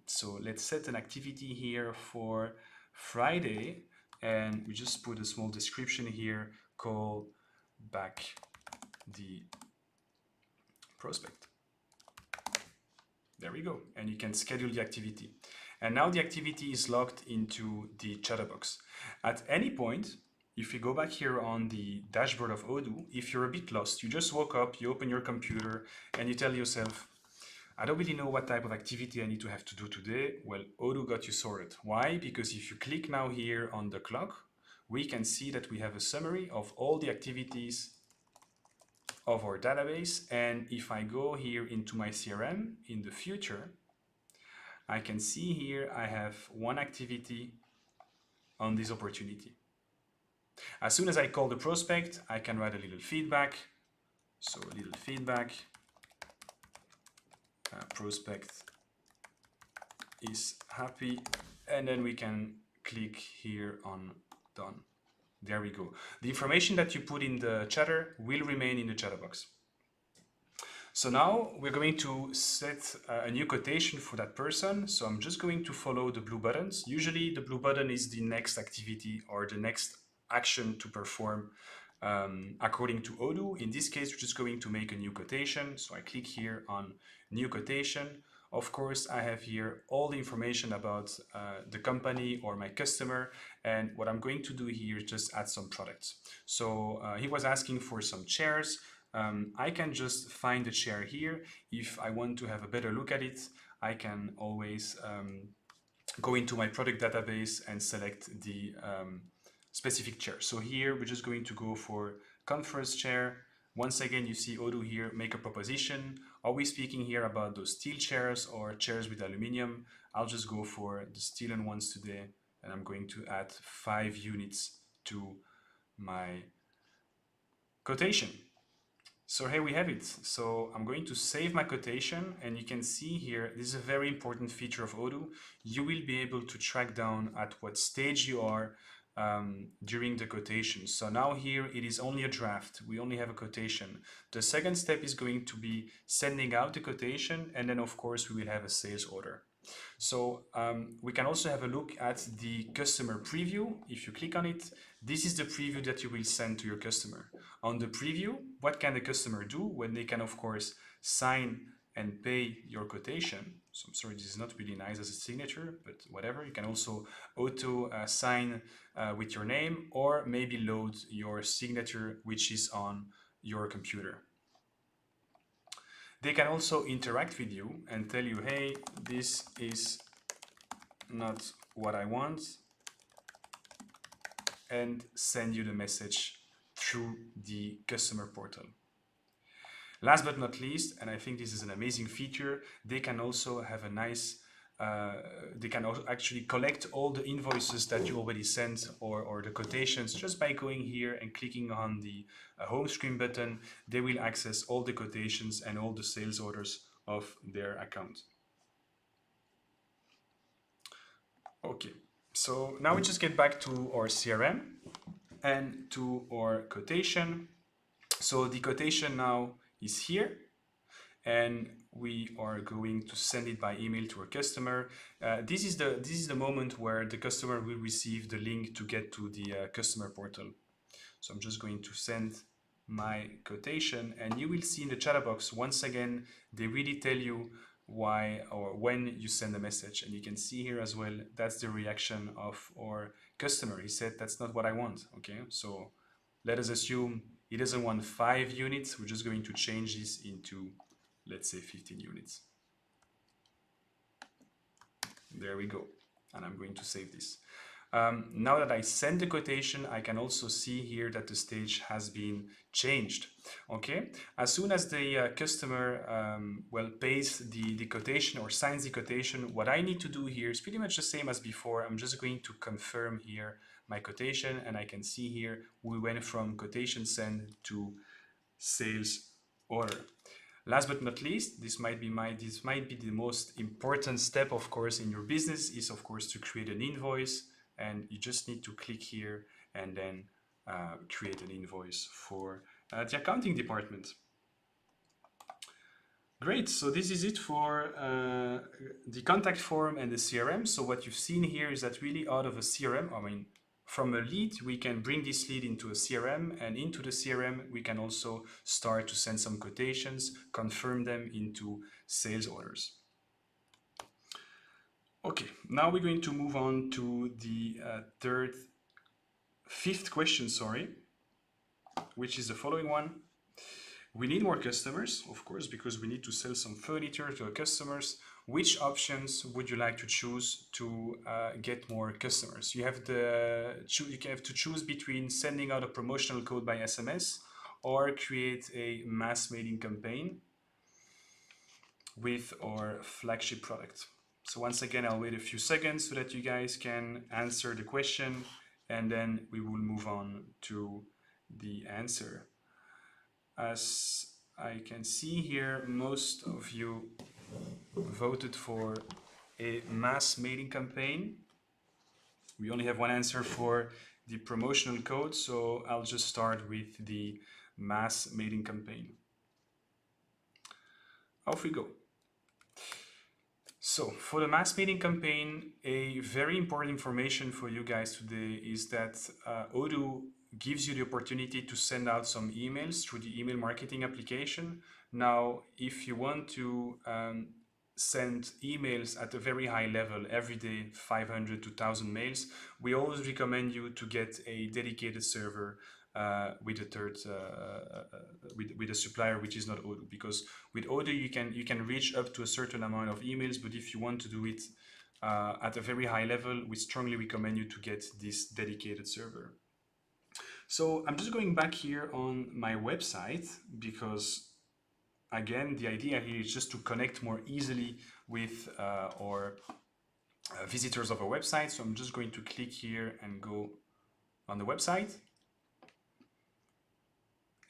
So let's set an activity here for Friday, and we just put a small description here, call back the prospect. There we go. And you can schedule the activity. And now the activity is logged into the chatterbox. At any point, if you go back here on the dashboard of Odoo, if you're a bit lost, you just woke up, you open your computer, and you tell yourself, I don't really know what type of activity I need to have to do today. Well, Odoo got you sorted. Why? Because if you click now here on the clock, we can see that we have a summary of all the activities of our database. And if I go here into my CRM in the future, I can see here I have one activity on this opportunity. As soon as I call the prospect, I can write a little feedback. So a little feedback, prospect is happy, and then we can click here on done. There we go. The information that you put in the chatter will remain in the chatterbox. So now we're going to set a new quotation for that person. So I'm just going to follow the blue buttons. Usually the blue button is the next activity or the next action to perform according to Odoo. In this case, we're just going to make a new quotation. So I click here on new quotation. Of course, I have here all the information about the company or my customer. And what I'm going to do here is just add some products. So he was asking for some chairs. I can just find the chair here. If I want to have a better look at it, I can always go into my product database and select the specific chair. So here we're just going to go for conference chair. Once again, you see Odoo here, make a proposition. Are we speaking here about those steel chairs or chairs with aluminum? I'll just go for the steel ones today, and I'm going to add 5 units to my quotation. So here we have it. So I'm going to save my quotation, and you can see here, this is a very important feature of Odoo. You will be able to track down at what stage you are during the quotation. So now here it is only a draft. We only have a quotation. The second step is going to be sending out the quotation, and then of course we will have a sales order. So we can also have a look at the customer preview. If you click on it, this is the preview that you will send to your customer. On the preview, what can the customer do when they can of course sign and pay your quotation? So I'm sorry, this is not really nice as a signature, but whatever. You can also auto sign with your name, or maybe load your signature, which is on your computer. They can also interact with you and tell you, hey, this is not what I want, and send you the message through the customer portal. Last but not least, and I think this is an amazing feature, they can also have a nice, they can also actually collect all the invoices that you already sent, or the quotations, just by going here and clicking on the home screen button. They will access all the quotations and all the sales orders of their account. Okay, so now we just get back to our CRM and to our quotation. So the quotation now is here, and we are going to send it by email to our customer. This is the moment where the customer will receive the link to get to the customer portal. So I'm just going to send my quotation, and you will see in the chatterbox, once again, they really tell you why or when you send a message. And you can see here as well, that's the reaction of our customer. He said, that's not what I want. Okay, so let us assume he doesn't want 5 units. We're just going to change this into, let's say, 15 units. There we go. And I'm going to save this. Now that I send the quotation, I can also see here that the stage has been changed. Okay, as soon as the customer pays the quotation or signs the quotation, what I need to do here is pretty much the same as before. I'm just going to confirm here my quotation, and I can see here we went from quotation send to sales order. Last but not least, this might be the most important step, of course, in your business, is of course to create an invoice. And you just need to click here and then create an invoice for the accounting department. Great, so this is it for the contact form and the CRM. So what you've seen here is that really out of a CRM, I mean, from a lead, we can bring this lead into a CRM, and into the CRM, we can also start to send some quotations, confirm them into sales orders. Okay, now we're going to move on to the fifth question, which is the following one. We need more customers, of course, because we need to sell some furniture to our customers. Which options would you like to choose to get more customers? You have to choose between sending out a promotional code by SMS or create a mass mailing campaign with our flagship product. So once again, I'll wait a few seconds so that you guys can answer the question, and then we will move on to the answer. As I can see here, most of you voted for a mass mailing campaign. We only have one answer for the promotional code, so I'll just start with the mass mailing campaign. Off we go. So for the mass mailing campaign, a very important information for you guys today is that Odoo gives you the opportunity to send out some emails through the email marketing application. Now, if you want to send emails at a very high level every day, 500 to 1,000 mails, we always recommend you to get a dedicated server with a supplier which is not Odoo, because with Odoo you can reach up to a certain amount of emails, but if you want to do it at a very high level, we strongly recommend you to get this dedicated server. So I'm just going back here on my website because, again, the idea here is just to connect more easily with our visitors of our website. So I'm just going to click here and go on the website.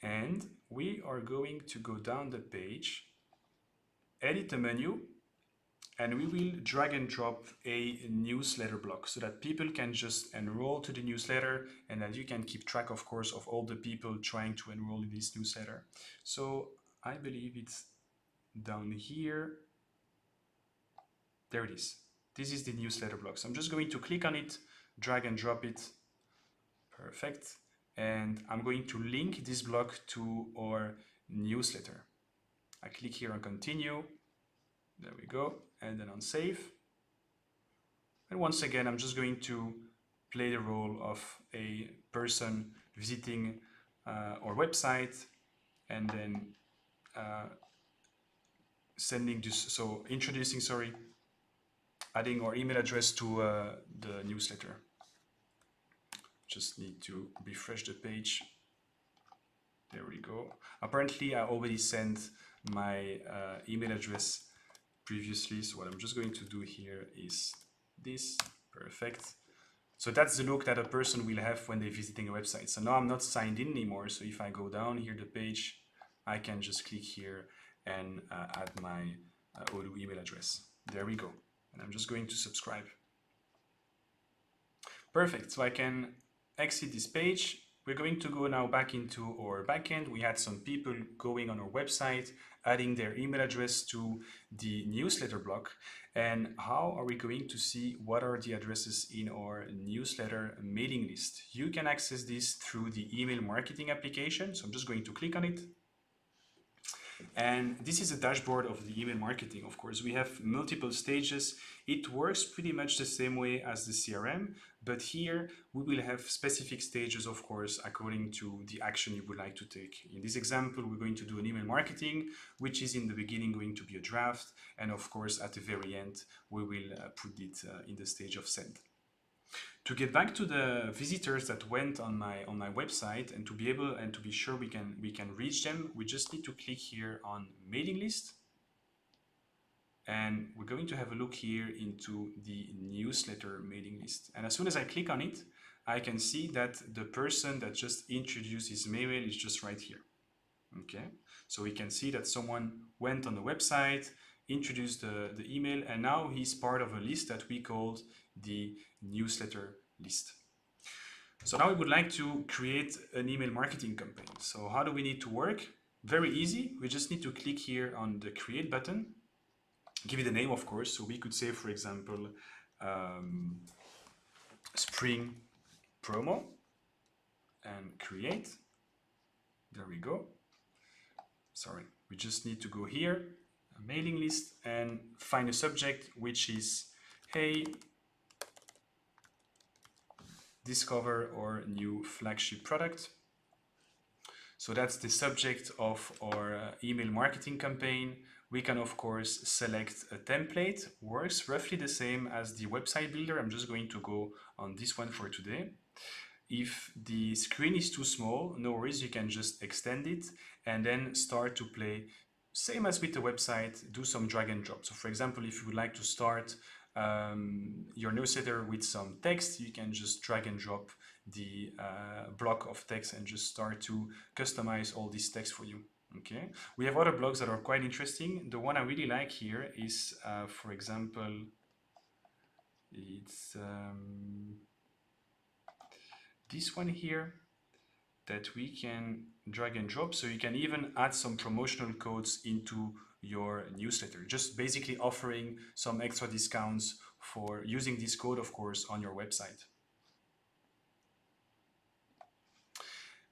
And we are going to go down the page, edit the menu, and we will drag and drop a newsletter block so that people can just enroll to the newsletter, and that you can keep track, of course, of all the people trying to enroll in this newsletter. So I believe it's down here. There it is. This is the newsletter block. So I'm just going to click on it, drag and drop it. Perfect. And I'm going to link this block to our newsletter. I click here on continue. There we go. And then on save. And once again, I'm just going to play the role of a person visiting our website, and then adding our email address to the newsletter. Just need to refresh the page. There we go. Apparently, I already sent my email address previously. So what I'm just going to do here is this. Perfect. So that's the look that a person will have when they're visiting a website. So now I'm not signed in anymore. So if I go down here the page, I can just click here and add my Odoo email address. There we go. And I'm just going to subscribe. Perfect. So I can exit this page. We're going to go now back into our backend. We had some people going on our website, adding their email address to the newsletter block. And how are we going to see what are the addresses in our newsletter mailing list? You can access this through the email marketing application. So I'm just going to click on it. And this is a dashboard of the email marketing. Of course, we have multiple stages. It works pretty much the same way as the CRM, but here we will have specific stages, of course, according to the action you would like to take. In this example, we're going to do an email marketing, which is in the beginning going to be a draft. And of course, at the very end, we will put it in the stage of send. To get back to the visitors that went on my website and to be able and to be sure we can reach them, we just need to click here on mailing list, and we're going to have a look here into the newsletter mailing list. And as soon as I click on it, I can see that the person that just introduced his mail is just right here. Okay, so we can see that someone went on the website, introduced the email, and now he's part of a list that we called the newsletter list. So now we would like to create an email marketing campaign. So how do we need to work? Very easy. We just need to click here on the create button, give it a name, of course. So we could say, for example, spring promo and create. There we go. Sorry, we just need to go here, a mailing list, and find a subject which is, hey, discover our new flagship product. So that's the subject of our email marketing campaign. We can of course select a template, works roughly the same as the website builder. I'm just going to go on this one for today. If the screen is too small, no worries, you can just extend it and then start to play. Same as with the website, do some drag and drop. So for example, if you would like to start your newsletter with some text, you can just drag and drop the block of text and just start to customize all this text for you. Okay, we have other blogs that are quite interesting. The one I really like here is, for example, it's this one here that we can drag and drop. So you can even add some promotional codes into your newsletter, just basically offering some extra discounts for using this code, of course, on your website.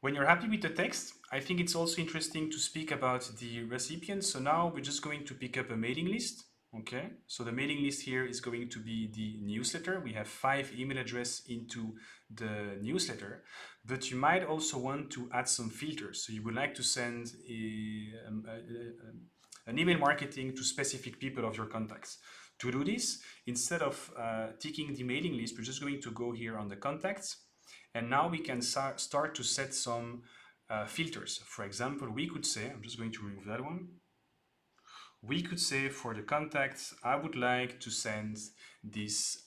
When you're happy with the text, I think it's also interesting to speak about the recipients. So now we're just going to pick up a mailing list. Okay, so the mailing list here is going to be the newsletter. We have 5 email addresses into the newsletter, but you might also want to add some filters. So you would like to send an email marketing to specific people of your contacts. To do this, instead of ticking the mailing list, we're just going to go here on the contacts. And now we can start to set some filters. For example, we could say, I'm just going to remove that one. We could say for the contacts, I would like to send this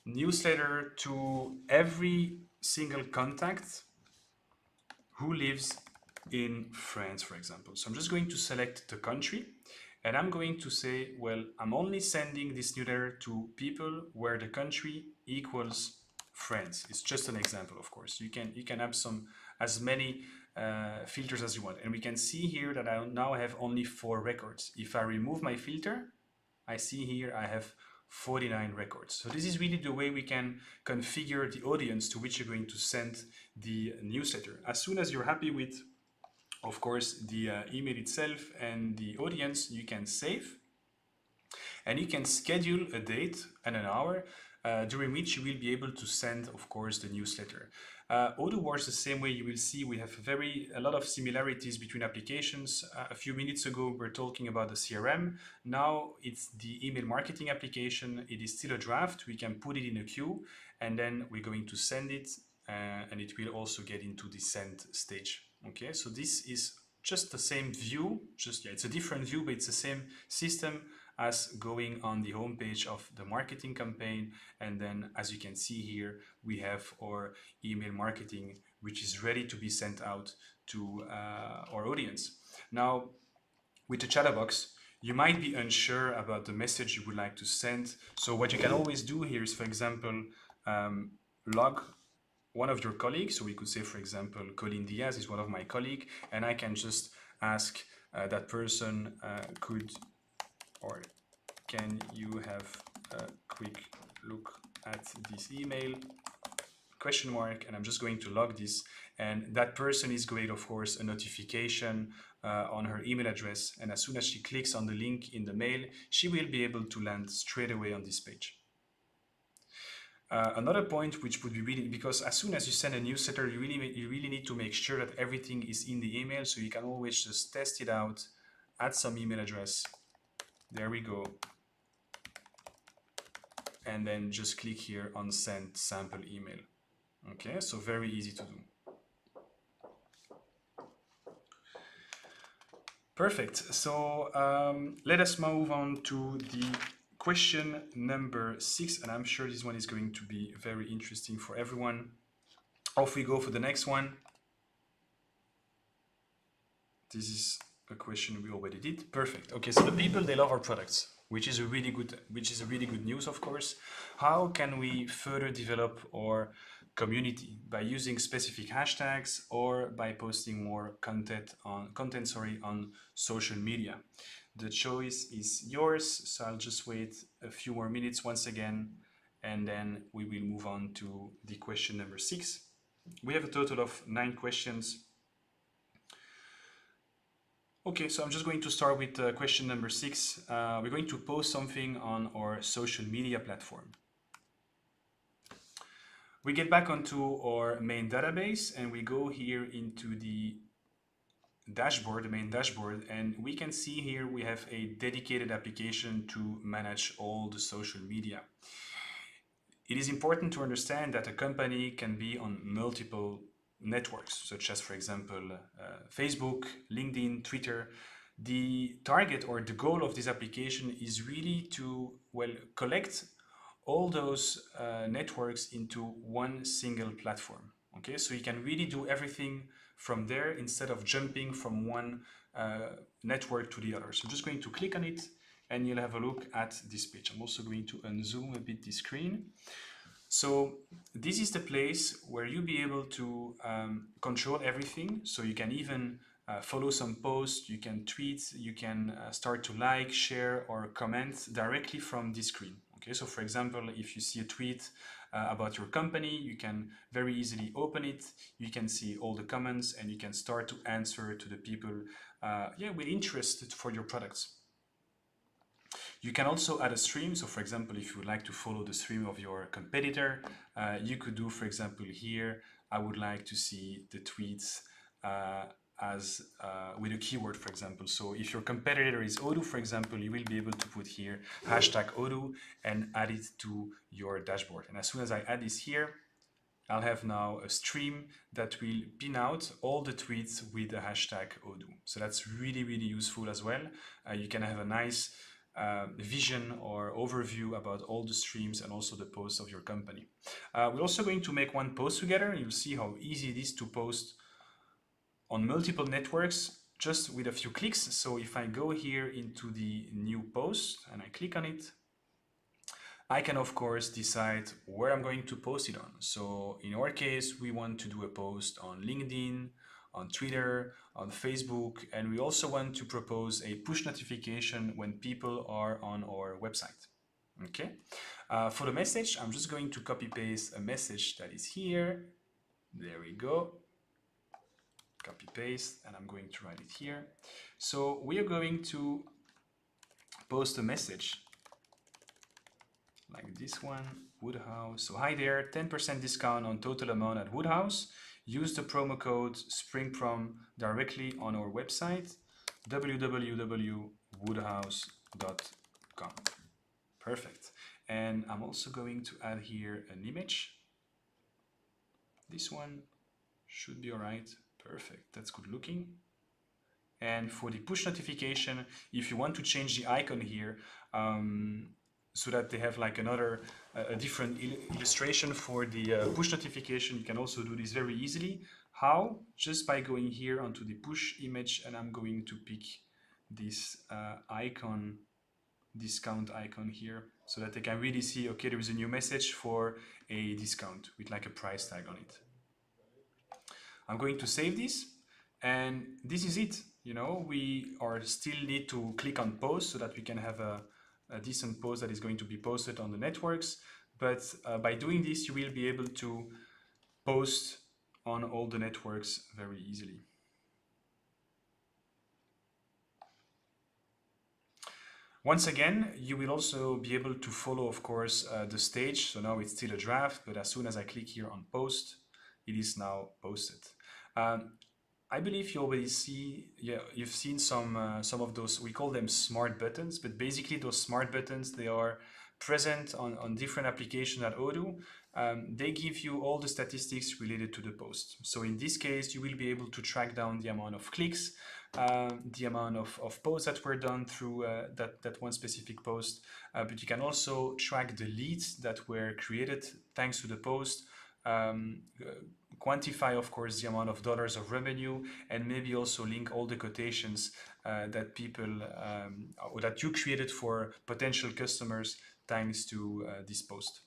newsletter to every single contact who lives in France, for example. So I'm just going to select the country and I'm going to say, well, I'm only sending this newsletter to people where the country equals France. It's just an example, of course. You can have as many filters as you want. And we can see here that I now have only 4 records. If I remove my filter, I see here I have 49 records. So this is really the way we can configure the audience to which you're going to send the newsletter. As soon as you're happy with, of course, the email itself and the audience, you can save. And you can schedule a date and an hour during which you will be able to send, of course, the newsletter. Odoo works the same way. You will see we have a lot of similarities between applications. A few minutes ago, we were talking about the CRM. Now it's the email marketing application. It is still a draft. We can put it in a queue, and then we're going to send it, and it will also get into the send stage. Okay, so this is just the same view. It's a different view, but it's the same system as going on the home page of the marketing campaign. And then, as you can see here, we have our email marketing, which is ready to be sent out to our audience. Now, with the chatterbox, you might be unsure about the message you would like to send. So what you can always do here is, for example, log one of your colleagues. So we could say, for example, Colin Diaz is one of my colleagues, and I can just ask that person, can you have a quick look at this email? Question mark, and I'm just going to log this, and that person is going, of course, a notification on her email address, and as soon as she clicks on the link in the mail, she will be able to land straight away on this page. Another point which would be really, because as soon as you send a newsletter, you really need to make sure that everything is in the email, so you can always just test it out, add some email address. There we go. And then just click here on send sample email. Okay, so very easy to do. Perfect. So let us move on to the question number 6, and I'm sure this one is going to be very interesting for everyone. Off we go for the next one. This is a question we already did. Perfect. Okay, so the people, they love our products, which is a really good news, of course. How can we further develop our community? By using specific hashtags or by posting more content on social media. The choice is yours, so I'll just wait a few more minutes once again, and then we will move on to the question number 6. We have a total of 9 questions. Okay, so I'm just going to start with question number 6. We're going to post something on our social media platform. We get back onto our main database and we go here into the dashboard, the main dashboard, and we can see here we have a dedicated application to manage all the social media. It is important to understand that a company can be on multiple networks, such as, for example, Facebook, LinkedIn, Twitter. The target or the goal of this application is really to, well, collect all those networks into one single platform. Okay, so you can really do everything from there instead of jumping from one network to the other. So I'm just going to click on it and you'll have a look at this page. I'm also going to unzoom a bit the screen. So this is the place where you'll be able to control everything. So you can even follow some posts, you can tweet, you can start to like, share, or comment directly from this screen. Okay, so for example, if you see a tweet about your company, you can very easily open it. You can see all the comments and you can start to answer to the people with interest for your products. You can also add a stream. So for example, if you would like to follow the stream of your competitor, you could do, for example, here, I would like to see the tweets with a keyword, for example. So if your competitor is Odoo, for example, you will be able to put here #Odoo and add it to your dashboard. And as soon as I add this here, I'll have now a stream that will pin out all the tweets with the #Odoo. So that's really, really useful as well. You can have a nice vision or overview about all the streams and also the posts of your company. We're also going to make one post together. You'll see how easy it is to post on multiple networks just with a few clicks. So if I go here into the new post and I click on it, I can of course decide where I'm going to post it on. So in our case, we want to do a post on LinkedIn, on Twitter, on Facebook, and we also want to propose a push notification when people are on our website. Okay. For the message, I'm just going to copy paste a message that is here. There we go. Copy paste, and I'm going to write it here. So we are going to post a message like this one, Woodhouse. So hi there, 10% discount on total amount at Woodhouse. Use the promo code SPRINGPROM directly on our website, www.woodhouse.com. Perfect. And I'm also going to add here an image. This one should be all right. Perfect. That's good looking. And for the push notification, if you want to change the icon here, so that they have like a different illustration for the push notification, you can also do this very easily. How? Just by going here onto the push image, and I'm going to pick this icon, discount icon here, so that they can really see, okay, there is a new message for a discount with like a price tag on it. I'm going to save this, and this is it. You know, we are still need to click on post so that we can have a decent post that is going to be posted on the networks. But by doing this, you will be able to post on all the networks very easily. Once again, you will also be able to follow, of course, the stage. So now it's still a draft, but as soon as I click here on post, it is now posted. I believe you already see, you've seen some of those, we call them smart buttons, but basically those smart buttons, they are present on different applications at Odoo. They give you all the statistics related to the post. So in this case, you will be able to track down the amount of clicks, the amount of posts that were done through that one specific post, but you can also track the leads that were created thanks to the post, quantify, of course, the amount of dollars of revenue, and maybe also link all the quotations that people or that you created for potential customers thanks to this post.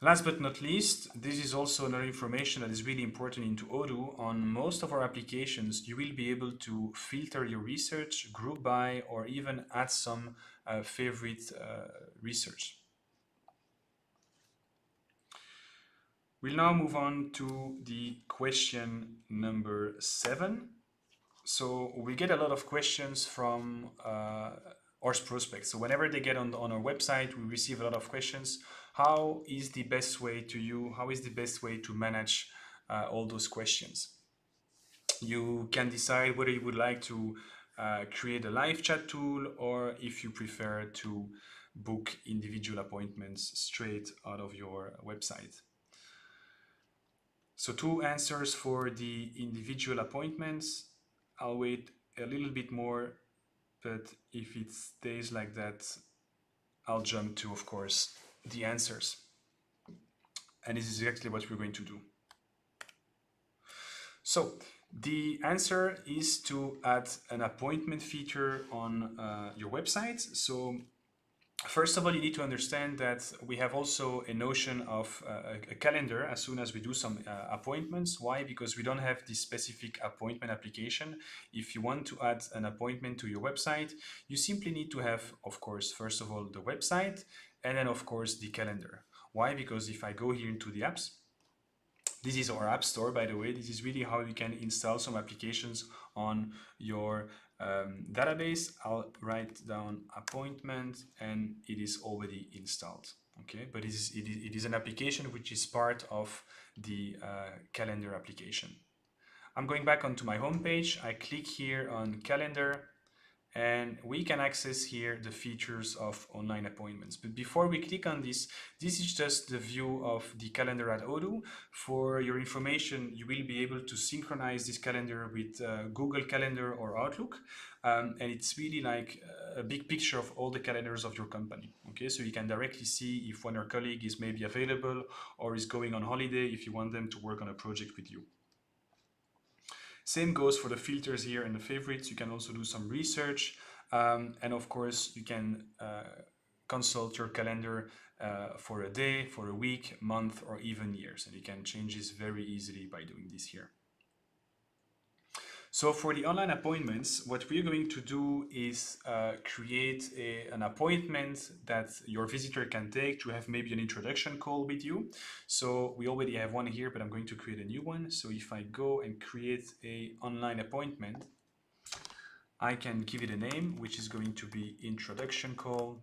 Last but not least, this is also another information that is really important into Odoo. On most of our applications, you will be able to filter your research, group by, or even add some favorite research. We'll now move on to the question number 7. So we get a lot of questions from our prospects. So whenever they get on our website, we receive a lot of questions. How is the best way to manage all those questions? You can decide whether you would like to create a live chat tool, or if you prefer to book individual appointments straight out of your website. So 2 answers for the individual appointments. I'll wait a little bit more, but if it stays like that, I'll jump to, of course, the answers. And this is exactly what we're going to do. So the answer is to add an appointment feature on your website. So first of all, you need to understand that we have also a notion of a calendar as soon as we do some appointments. Why? Because we don't have this specific appointment application. If you want to add an appointment to your website, you simply need to have, of course, first of all, the website, and then, of course, the calendar. Why? Because if I go here into the apps, this is our app store, by the way. This is really how you can install some applications on your database. I'll write down appointment, and it is already installed. Okay, but it is an application which is part of the calendar application. I'm going back onto my home page. I click here on calendar, and we can access here the features of online appointments. But before we click on this, this is just the view of the calendar at Odoo. For your information, you will be able to synchronize this calendar with Google Calendar or Outlook. And it's really like a big picture of all the calendars of your company. Okay, so you can directly see if one of your colleagues is maybe available or is going on holiday, if you want them to work on a project with you. Same goes for the filters here and the favorites. You can also do some research. And of course, you can consult your calendar for a day, for a week, month, or even years. And you can change this very easily by doing this here. So for the online appointments, what we're going to do is create an appointment that your visitor can take to have maybe an introduction call with you. So we already have one here, but I'm going to create a new one. So if I go and create an online appointment, I can give it a name, which is going to be introduction call.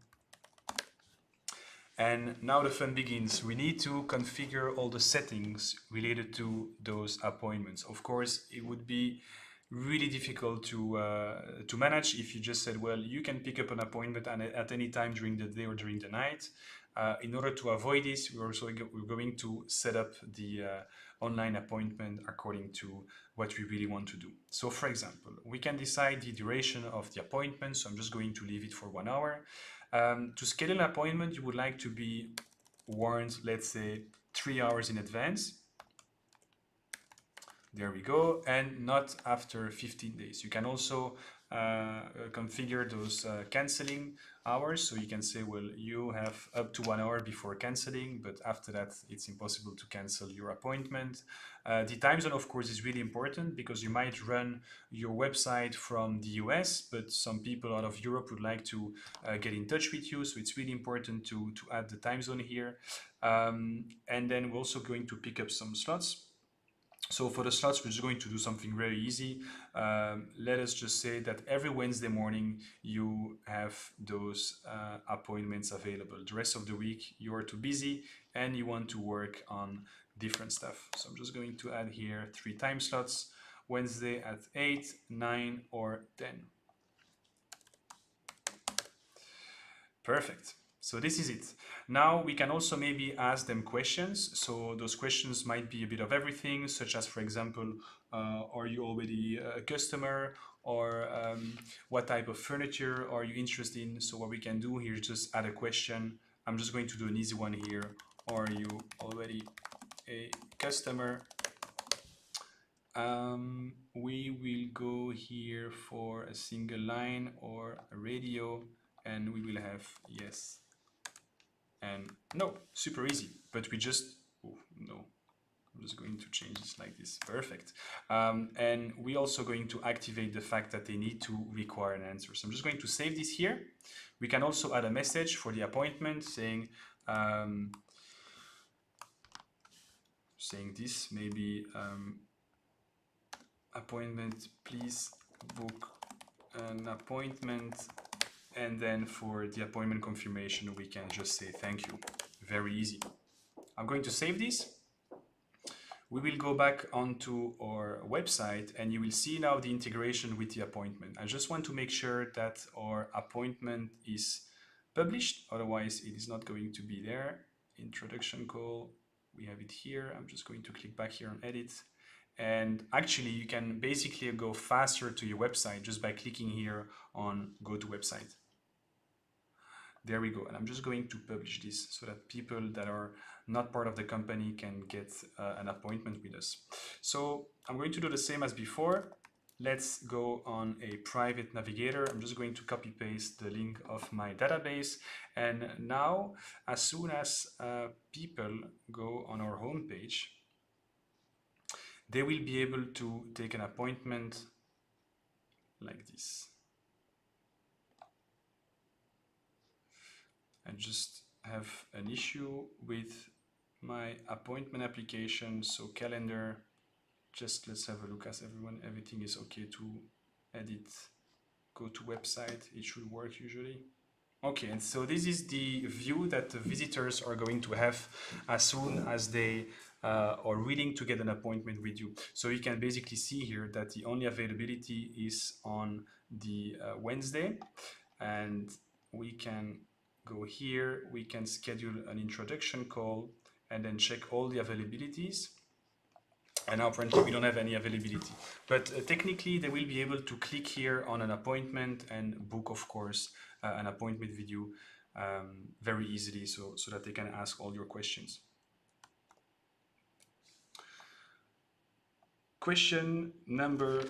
And now the fun begins. We need to configure all the settings related to those appointments. Of course, it would be really difficult to manage if you just said, well, you can pick up an appointment at any time during the day or during the night. In order to avoid this, we're going to set up the online appointment according to what we really want to do. So for example, we can decide the duration of the appointment. So I'm just going to leave it for 1 hour. To schedule an appointment, you would like to be warned, let's say 3 hours in advance. There we go, and not after 15 days. You can also configure those canceling hours. So you can say, well, you have up to 1 hour before canceling, but after that, it's impossible to cancel your appointment. The time zone, of course, is really important because you might run your website from the US, but some people out of Europe would like to get in touch with you. So it's really important to add the time zone here. And then we're also going to pick up some slots. So for the slots, we're just going to do something very easy. Let us just say that every Wednesday morning, you have those appointments available. The rest of the week, you are too busy and you want to work on different stuff. So I'm just going to add here 3 time slots, Wednesday at 8, 9, or 10. Perfect. So this is it. Now we can also maybe ask them questions. So those questions might be a bit of everything, such as, for example, are you already a customer, or what type of furniture are you interested in? So what we can do here is just add a question. I'm just going to do an easy one here. Are you already a customer? We will go here for a single line or a radio, and we will have yes And no, super easy, but we just, oh no, I'm just going to change this like this, perfect. And we're also going to activate the fact that they need to require an answer. So I'm just going to save this here. We can also add a message for the appointment saying, this, maybe appointment, please book an appointment. And then for the appointment confirmation, we can just say thank you. Very easy. I'm going to save this. We will go back onto our website and you will see now the integration with the appointment. I just want to make sure that our appointment is published, otherwise it is not going to be there. Introduction call, we have it here. I'm just going to click back here on edit. And actually you can basically go faster to your website just by clicking here on go to website. There we go. And I'm just going to publish this so that people that are not part of the company can get an appointment with us. So I'm going to do the same as before. Let's go on a private navigator. I'm just going to copy paste the link of my database. And now, as soon as people go on our homepage, they will be able to take an appointment like this. I just have an issue with my appointment application, so calendar, just let's have a look as everything is okay to edit, go to website, it should work usually. Okay, and so this is the view that the visitors are going to have as soon as they are willing to get an appointment with you. So you can basically see here that the only availability is on the Wednesday, and we can go here, we can schedule an introduction call and then check all the availabilities. And now apparently we don't have any availability, but technically they will be able to click here on an appointment and book, of course, an appointment with you very easily, so that they can ask all your questions. Question number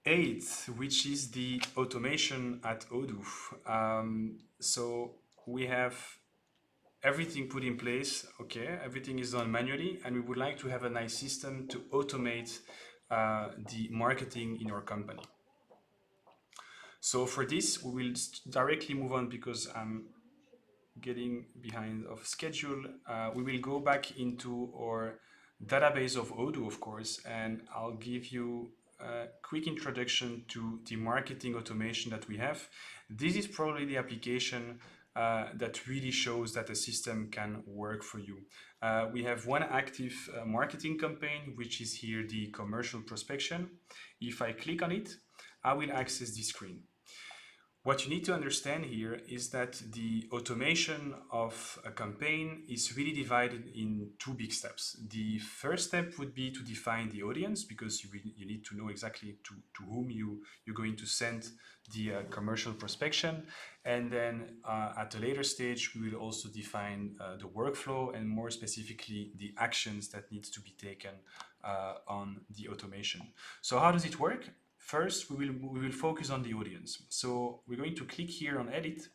8, which is the automation at Odoo. So we have everything put in place, okay, everything is done manually, and we would like to have a nice system to automate the marketing in our company. So for this, we will directly move on because I'm getting behind of schedule. We will go back into our database of Odoo, of course, and I'll give you a quick introduction to the marketing automation that we have. This is probably the application that really shows that the system can work for you. We have one active marketing campaign, which is here the commercial prospection. If I click on it, I will access this screen. What you need to understand here is that the automation of a campaign is really divided in 2 big steps. The first step would be to define the audience, because you need to know exactly to whom you're going to send the commercial prospection. And then at a later stage, we will also define the workflow and more specifically the actions that needs to be taken on the automation. So how does it work? First, we will focus on the audience. So we're going to click here on edit.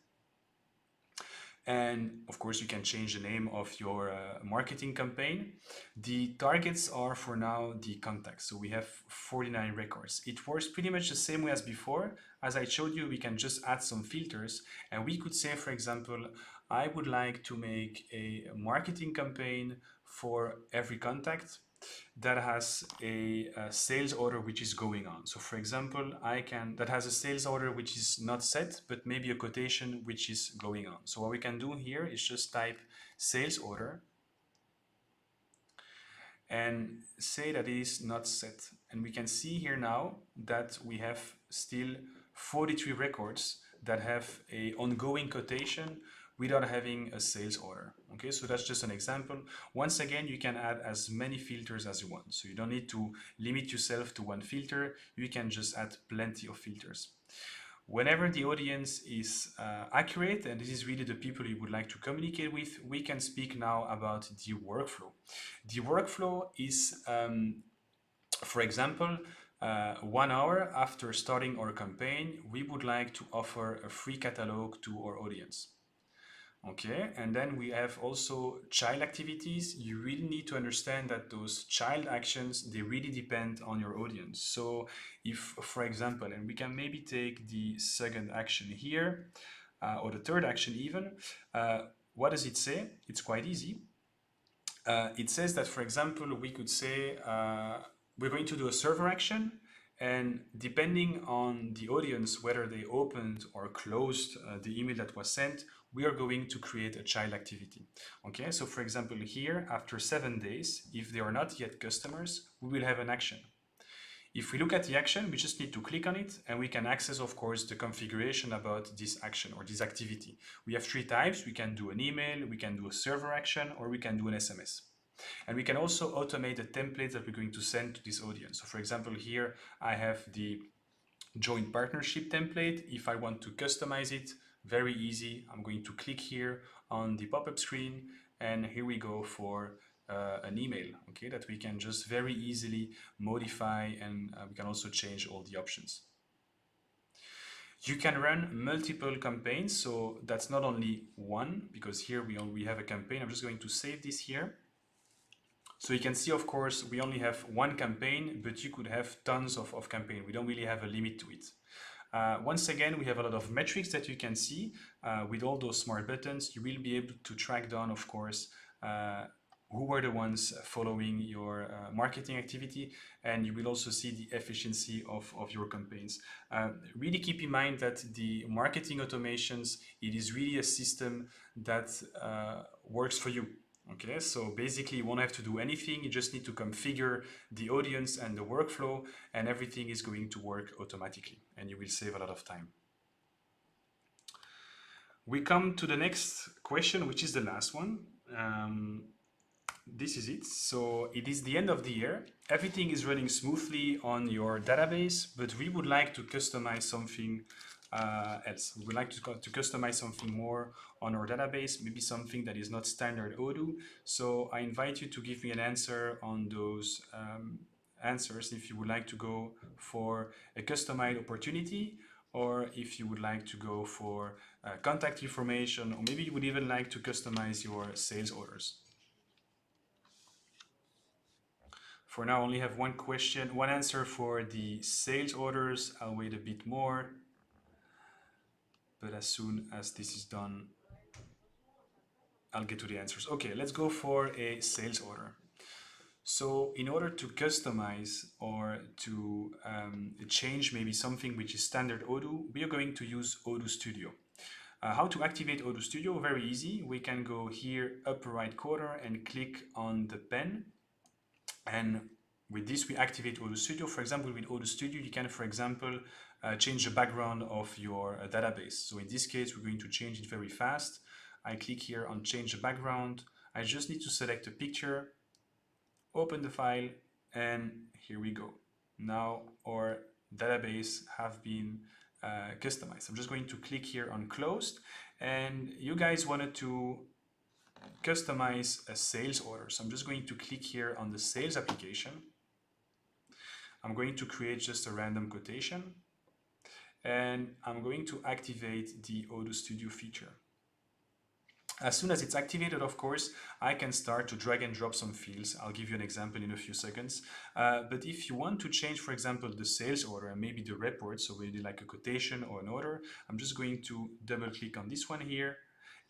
And of course, you can change the name of your marketing campaign. The targets are for now the contacts. So we have 49 records. It works pretty much the same way as before. As I showed you, we can just add some filters. And we could say, for example, I would like to make a marketing campaign for every contact that has a sales order which is going on. So for example, that has a sales order which is not set, but maybe a quotation which is going on. So what we can do here is just type sales order and say that it is not set. And we can see here now that we have still 43 records that have a ongoing quotation without having a sales order. Okay, so that's just an example. Once again, you can add as many filters as you want. So you don't need to limit yourself to one filter. You can just add plenty of filters. Whenever the audience is accurate, and this is really the people you would like to communicate with, we can speak now about the workflow. The workflow is, for example, 1 hour after starting our campaign, we would like to offer a free catalog to our audience. Okay, and then we have also child activities. You really need to understand that those child actions, they really depend on your audience. So if, for example, and we can maybe take the second action here, or the third action even, what does it say? It's quite easy. It says that, for example, we could say we're going to do a server action, and depending on the audience, whether they opened or closed the email that was sent, we are going to create a child activity. Okay, so for example, here, after 7 days, if they are not yet customers, we will have an action. If we look at the action, we just need to click on it, and we can access, of course, the configuration about this action or this activity. We have 3 types. We can do an email, we can do a server action, or we can do an SMS. And we can also automate the templates that we're going to send to this audience. So for example, here I have the joint partnership template. If I want to customize it, very easy. I'm going to click here on the pop-up screen, and here we go for an email, okay, that we can just very easily modify, and we can also change all the options. You can run multiple campaigns, so that's not only one, because here we have a campaign. I'm just going to save this here. So you can see, of course, we only have one campaign, but you could have tons of campaign. We don't really have a limit to it. Once again, we have a lot of metrics that you can see. With all those smart buttons, you will be able to track down, of course, who were the ones following your marketing activity, and you will also see the efficiency of your campaigns. Really keep in mind that the marketing automations, it is really a system that works for you. Okay, so basically you won't have to do anything. You just need to configure the audience and the workflow, and everything is going to work automatically, and you will save a lot of time. We come to the next question, which is the last one. This is it. So it is the end of the year. Everything is running smoothly on your database, but we would like to customize something else. We would like to customize something more on our database, maybe something that is not standard Odoo. So I invite you to give me an answer on those answers, if you would like to go for a customized opportunity, or if you would like to go for contact information, or maybe you would even like to customize your sales orders. For now, I only have one question, one answer for the sales orders. I'll wait a bit more, but as soon as this is done, I'll get to the answers. Okay, let's go for a sales order. So in order to customize or to change maybe something which is standard Odoo, we are going to use Odoo Studio. How to activate Odoo Studio? Very easy. We can go here, upper right corner, and click on the pen. And with this, we activate Odoo Studio. For example, with Odoo Studio, you can, for example, change the background of your database. So in this case, we're going to change it very fast. I click here on change the background. I just need to select a picture, open the file, and here we go. Now our database have been customized. I'm just going to click here on closed, and you guys wanted to customize a sales order. So I'm just going to click here on the sales application. I'm going to create just a random quotation, and I'm going to activate the Odoo Studio feature. As soon as it's activated, of course, I can start to drag and drop some fields. I'll give you an example in a few seconds. But if you want to change, for example, the sales order and maybe the report, so we do like a quotation or an order, I'm just going to double click on this one here,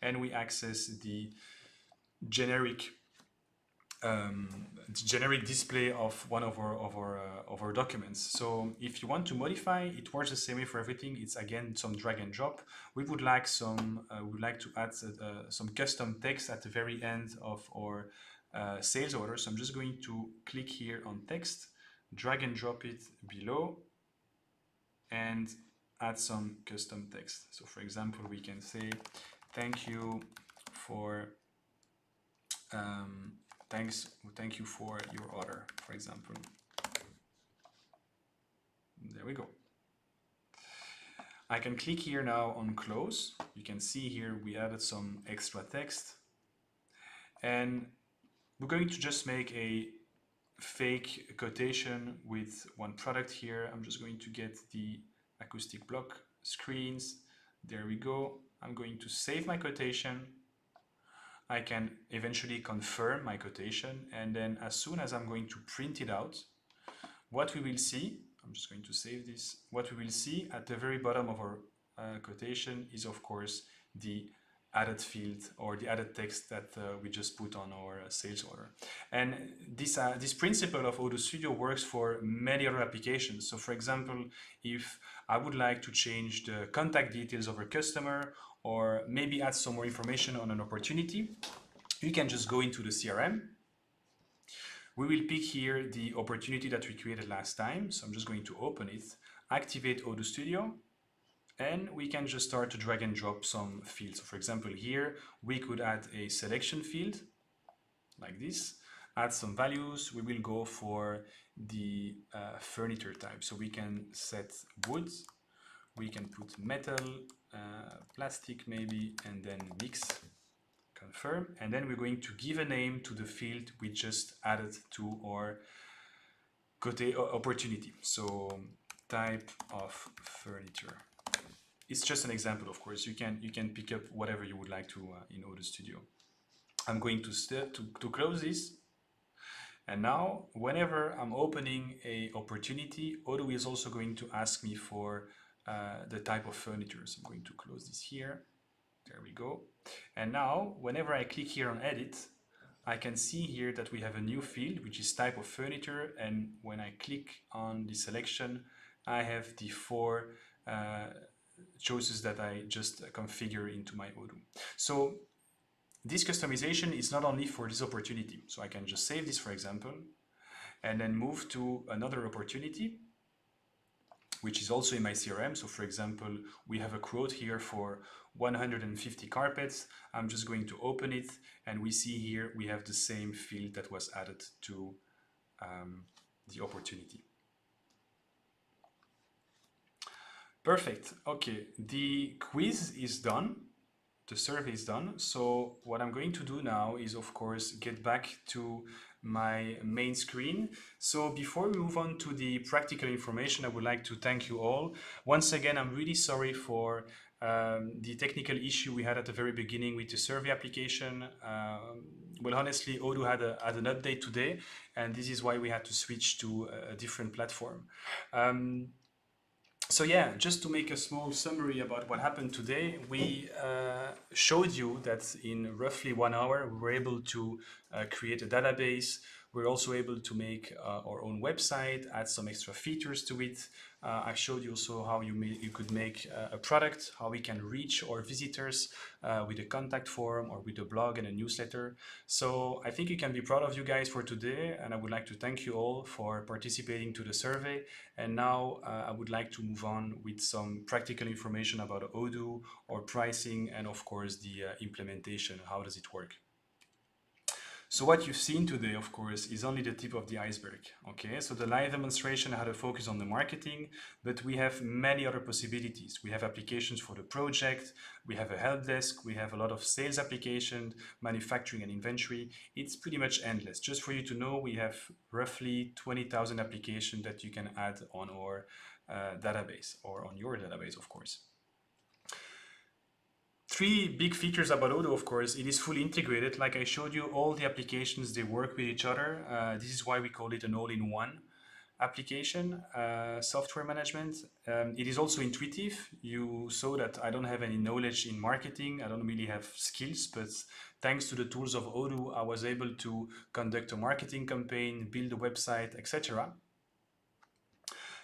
and we access the generic display of one of our documents. So if you want to modify, it works the same way for everything. It's again some drag and drop. We would like to add some custom text at the very end of our sales order. So I'm just going to click here on text, drag and drop it below, and add some custom text. So for example, we can say, thank you for thank you for your order, for example. There we go. I can click here now on close. You can see here we added some extra text, and we're going to just make a fake quotation with one product here. I'm just going to get the acoustic block screens. There we go. I'm going to save my quotation, I can eventually confirm my quotation, and then as soon as I'm going to print it out, what we will see, I'm just going to save this, what we will see at the very bottom of our quotation is of course the added field or the added text that we just put on our sales order. And this principle of Odoo Studio works for many other applications. So for example, if I would like to change the contact details of a customer or maybe add some more information on an opportunity, you can just go into the CRM. We will pick here the opportunity that we created last time. So I'm just going to open it, activate Odoo Studio, and we can just start to drag and drop some fields. So for example, here we could add a selection field like this, add some values. We will go for the furniture type. So we can set wood, we can put metal, plastic maybe, and then mix, confirm. And then we're going to give a name to the field we just added to our opportunity. So type of furniture. It's just an example, of course. You can pick up whatever you would like to in Odoo Studio. I'm going to close this. And now, whenever I'm opening a opportunity, Odoo is also going to ask me for the type of furniture. So I'm going to close this here. There we go. And now, whenever I click here on Edit, I can see here that we have a new field, which is type of furniture. And when I click on the selection, I have the 4 choices that I just configure into my Odoo. So this customization is not only for this opportunity. So I can just save this, for example, and then move to another opportunity, which is also in my CRM. So for example, we have a quote here for 150 carpets. I'm just going to open it, and we see here we have the same field that was added to the opportunity. Perfect. Okay, the quiz is done. The survey is done. So what I'm going to do now is, of course, get back to my main screen. So before we move on to the practical information, I would like to thank you all. Once again, I'm really sorry for the technical issue we had at the very beginning with the survey application. Well, honestly, Odoo had an update today, and this is why we had to switch to a different platform. So yeah, just to make a small summary about what happened today, we showed you that in roughly 1 hour, we were able to create a database. We're also able to make our own website, add some extra features to it. I showed you also how you could make a product, how we can reach our visitors with a contact form or with a blog and a newsletter. So I think you can be proud of you guys for today, and I would like to thank you all for participating to the survey. And now I would like to move on with some practical information about Odoo, or pricing, and of course the implementation. How does it work? So what you've seen today, of course, is only the tip of the iceberg. Okay, so the live demonstration had a focus on the marketing, but we have many other possibilities. We have applications for the project, we have a help desk, we have a lot of sales applications, manufacturing and inventory. It's pretty much endless. Just for you to know, we have roughly 20,000 applications that you can add on our database, or on your database, of course. 3 big features about Odoo, of course. It is fully integrated. Like I showed you, all the applications, they work with each other. This is why we call it an all-in-one application, software management. It is also intuitive. You saw that I don't have any knowledge in marketing. I don't really have skills, but thanks to the tools of Odoo, I was able to conduct a marketing campaign, build a website, etc.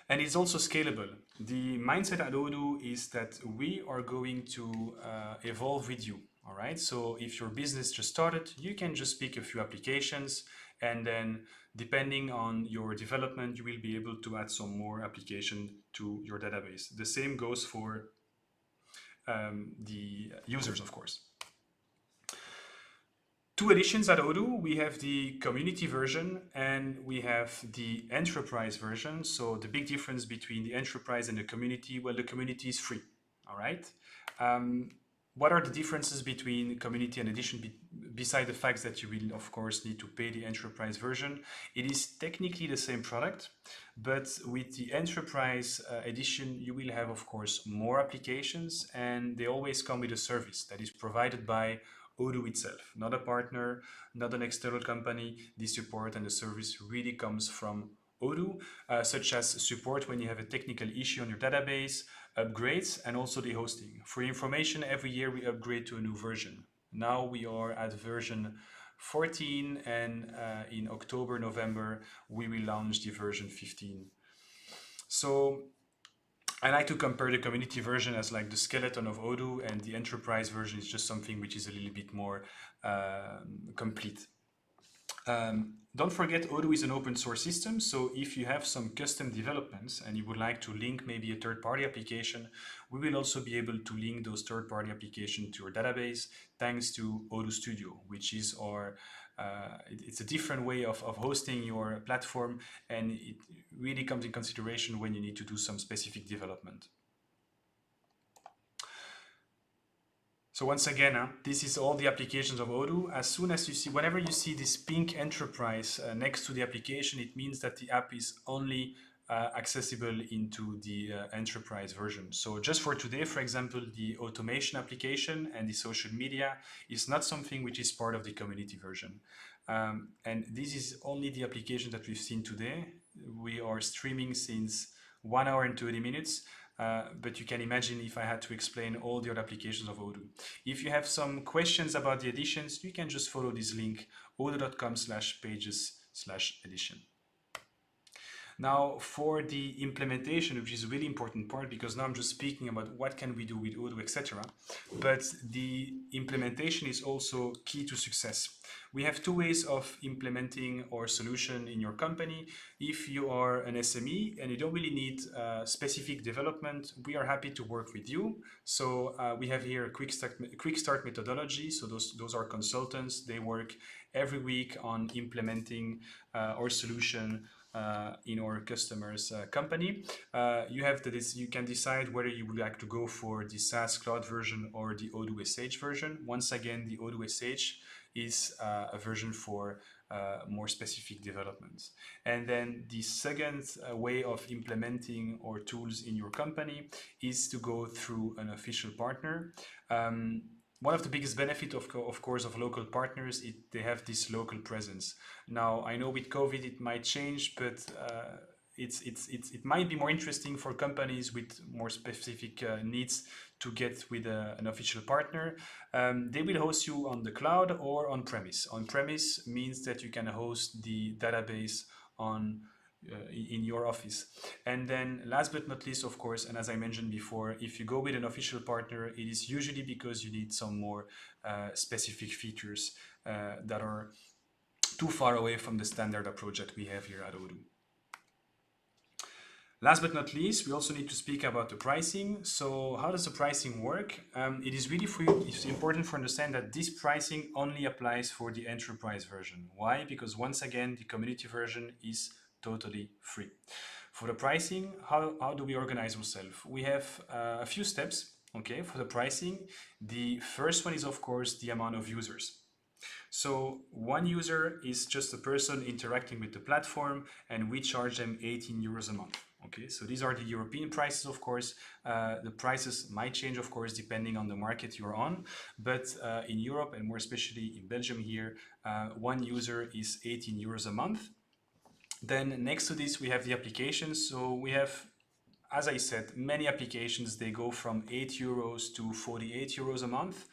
And it's also scalable. The mindset at Odoo is that we are going to evolve with you, all right? So if your business just started, you can just pick a few applications, and then depending on your development, you will be able to add some more application to your database. The same goes for the users, of course. 2 editions at Odoo. We have the community version and we have the enterprise version. So the big difference between the enterprise and the community, well, the community is free, all right? What are the differences between community and edition, beside the fact that you will, of course, need to pay the enterprise version? It is technically the same product, but with the enterprise edition, you will have, of course, more applications, and they always come with a service that is provided by Odoo itself, not a partner, not an external company. The support and the service really comes from Odoo, such as support when you have a technical issue on your database, upgrades, and also the hosting. For your information, every year we upgrade to a new version. Now we are at version 14, and in October, November, we will launch the version 15. So I like to compare the community version as like the skeleton of Odoo, and the enterprise version is just something which is a little bit more complete. Don't forget, Odoo is an open source system, so if you have some custom developments and you would like to link maybe a third-party application, we will also be able to link those third-party applications to your database thanks to Odoo Studio, which is our it's a different way of hosting your platform, and it really comes in consideration when you need to do some specific development. So once again, this is all the applications of Odoo. As soon as you see, whenever you see this pink enterprise next to the application, it means that the app is only accessible into the enterprise version. So just for today, for example, the automation application and the social media is not something which is part of the community version. And this is only the application that we've seen today. We are streaming since 1 hour and 30 minutes. But you can imagine if I had to explain all the other applications of Odoo. If you have some questions about the editions, you can just follow this link, odoo.com/pages/edition. Now for the implementation, which is a really important part, because now I'm just speaking about what can we do with Odoo, etc. But the implementation is also key to success. We have two ways of implementing our solution in your company. If you are an SME and you don't really need specific development, we are happy to work with you. So we have here a quick start methodology. So those are consultants. They work every week on implementing our solution in our customers' company. You can decide whether you would like to go for the SaaS cloud version or the Odoo SH version. Once again, the Odoo SH is a version for more specific developments. And then the second way of implementing our tools in your company is to go through an official partner. One of the biggest benefits, of course, of local partners, they have this local presence. Now, I know with COVID it might change, but it might be more interesting for companies with more specific needs to get with an official partner. They will host you on the cloud or on-premise. On-premise means that you can host the database in your office. And then last but not least, of course, and as I mentioned before, if you go with an official partner, it is usually because you need some more specific features that are too far away from the standard approach that we have here at Odoo. Last but not least, we also need to speak about the pricing. So how does the pricing work? It is really it's important to understand that this pricing only applies for the enterprise version. Why? Because once again, the community version is totally free. For the pricing, how do we organize ourselves? We have a few steps, okay, for the pricing. The first one is, of course, the amount of users. So one user is just a person interacting with the platform, and we charge them 18 euros a month. Okay, so these are the European prices, of course. The prices might change, of course, depending on the market you're on. But in Europe, and more especially in Belgium here, one user is 18 euros a month. Then next to this, we have the applications. So we have, as I said, many applications. They go from 8 euros to 48 euros a month.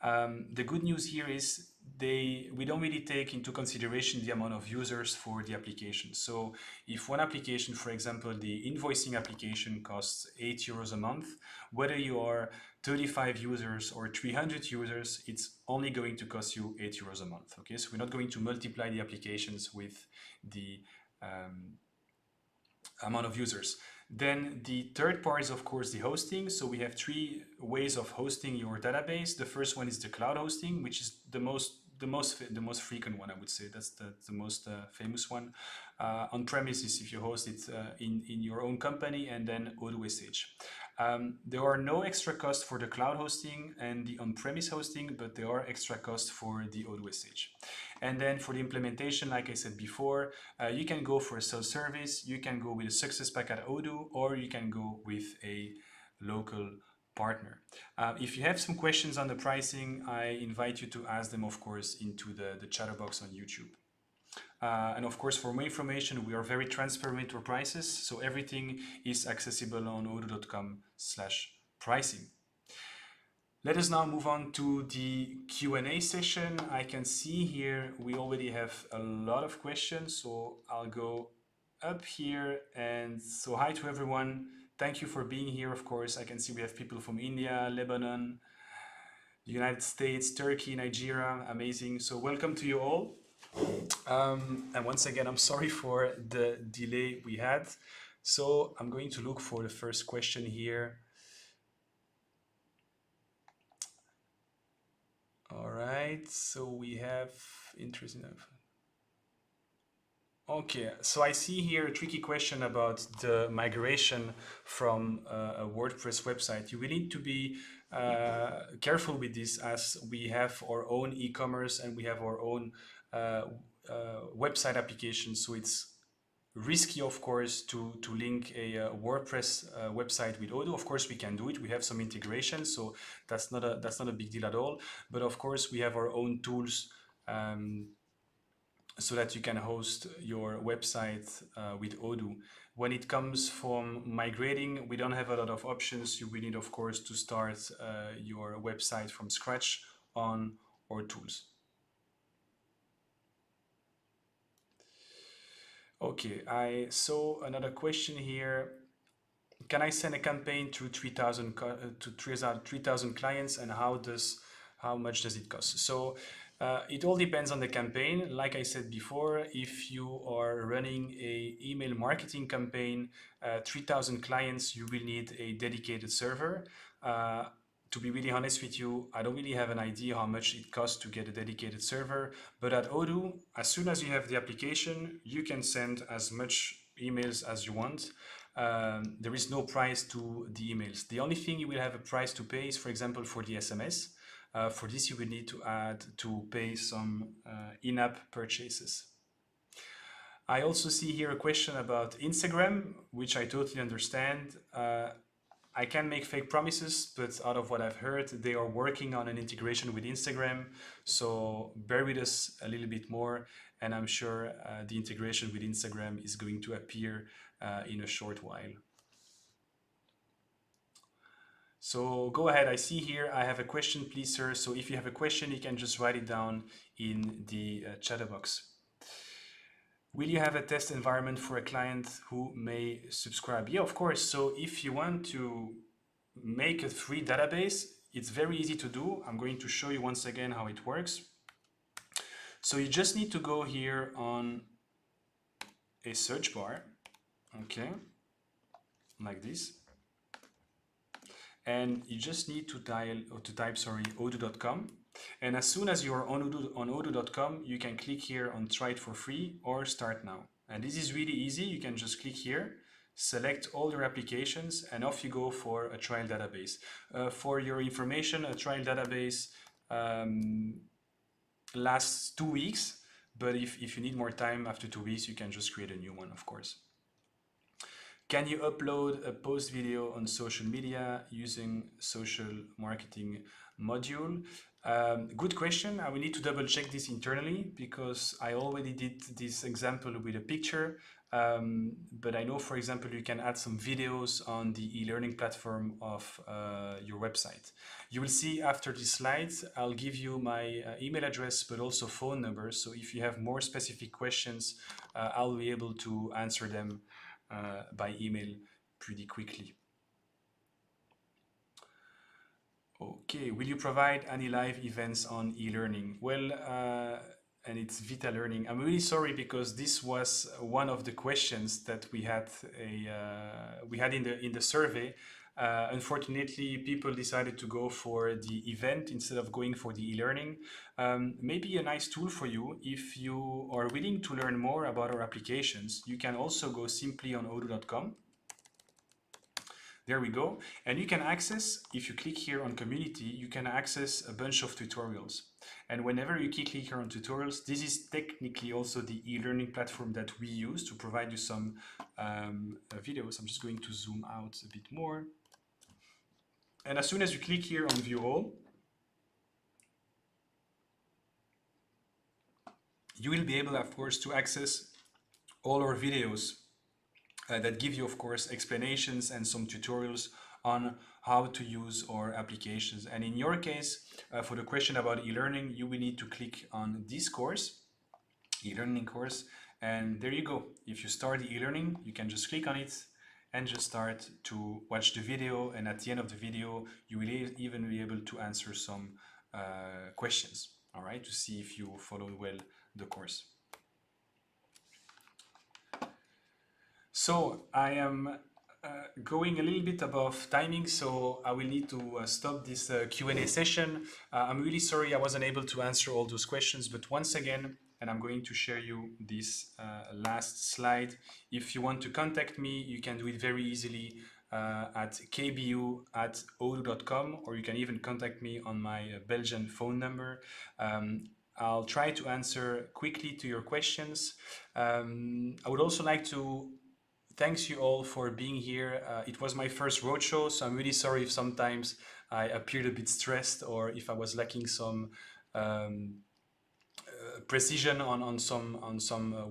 The good news here is we don't really take into consideration the amount of users for the application. So if one application, for example, the invoicing application costs 8 euros a month, whether you are 35 users or 300 users, it's only going to cost you 8 euros a month. Okay, so we're not going to multiply the applications with the amount of users. Then the third part is, of course, the hosting. So we have three ways of hosting your database. The first one is the cloud hosting, which is the most frequent one, I would say. That's the most famous one. On-premises, if you host it in your own company, and then Odoo SH. There are no extra costs for the cloud hosting and the on-premise hosting, but there are extra costs for the Odoo SH. And then for the implementation, like I said before, you can go for a self-service, you can go with a success pack at Odoo, or you can go with a local partner. If you have some questions on the pricing, I invite you to ask them, of course, into the chat box on YouTube. And of course, for more information, we are very transparent with our prices, so everything is accessible on odoo.com/pricing. Let us now move on to the Q&A session. I can see here we already have a lot of questions, so I'll go up here. And so hi to everyone. Thank you for being here, of course. I can see we have people from India, Lebanon, the United States, Turkey, Nigeria. Amazing. So welcome to you all. And once again, I'm sorry for the delay we had. So I'm going to look for the first question here. All right, so we have interesting. Okay, so I see here a tricky question about the migration from a WordPress website. You will need to be careful with this, as we have our own e-commerce and we have our own website application. So it's risky, of course, to link a WordPress website with Odoo. Of course, we can do it. We have some integration, so that's not a big deal at all. But of course, we have our own tools so that you can host your website with Odoo. When it comes from migrating, we don't have a lot of options. You will need, of course, to start your website from scratch on our tools. Okay, I saw another question here. Can I send a campaign to 3,000 clients, and how much does it cost? So it all depends on the campaign. Like I said before, if you are running a email marketing campaign, 3,000 clients, you will need a dedicated server. To be really honest with you, I don't really have an idea how much it costs to get a dedicated server, but at Odoo, as soon as you have the application, you can send as much emails as you want. There is no price to the emails. The only thing you will have a price to pay is, for example, for the SMS. For this, you will need to pay some in-app purchases. I also see here a question about Instagram, which I totally understand. I can make fake promises, but out of what I've heard, they are working on an integration with Instagram. So bear with us a little bit more, and I'm sure the integration with Instagram is going to appear in a short while. So go ahead. I see here I have a question, please, sir. So if you have a question, you can just write it down in the chat box. Will you have a test environment for a client who may subscribe? Yeah, of course. So if you want to make a free database, it's very easy to do. I'm going to show you once again how it works. So you just need to go here on a search bar, okay, like this. And you just need to type odoo.com. And as soon as you're on odoo.com, you can click here on try it for free or start now. And this is really easy. You can just click here, select all your applications, and off you go for a trial database. For your information, a trial database lasts 2 weeks, but if you need more time after 2 weeks, you can just create a new one, of course. Can you upload a post video on social media using social marketing module? Good question. I will need to double check this internally because I already did this example with a picture. But I know, for example, you can add some videos on the e-learning platform of your website. You will see after the slides, I'll give you my email address, but also phone number. So if you have more specific questions, I'll be able to answer them by email pretty quickly. Okay, will you provide any live events on e-learning? Well, and it's Vita Learning. I'm really sorry because this was one of the questions that we had in the survey. Unfortunately, people decided to go for the event instead of going for the e-learning. Maybe a nice tool for you, if you are willing to learn more about our applications, you can also go simply on odoo.com. There we go. And you can access, if you click here on community, you can access a bunch of tutorials. And whenever you click here on tutorials, this is technically also the e-learning platform that we use to provide you some videos. I'm just going to zoom out a bit more. And as soon as you click here on View All, you will be able, of course, to access all our videos that give you, of course, explanations and some tutorials on how to use our applications. And in your case, for the question about e-learning, you will need to click on this course, e-learning course, and there you go. If you start the e-learning, you can just click on it and just start to watch the video, and at the end of the video, you will even be able to answer some questions, all right, to see if you followed well the course. So I am going a little bit above timing, so I will need to stop this Q&A session. I'm really sorry I wasn't able to answer all those questions, but once again, and I'm going to share you this last slide. If you want to contact me, you can do it very easily at kbu@odoo.com, or you can even contact me on my Belgian phone number. I'll try to answer quickly to your questions. I would also like to thanks you all for being here. It was my first roadshow, so I'm really sorry if sometimes I appeared a bit stressed or if I was lacking some precision on some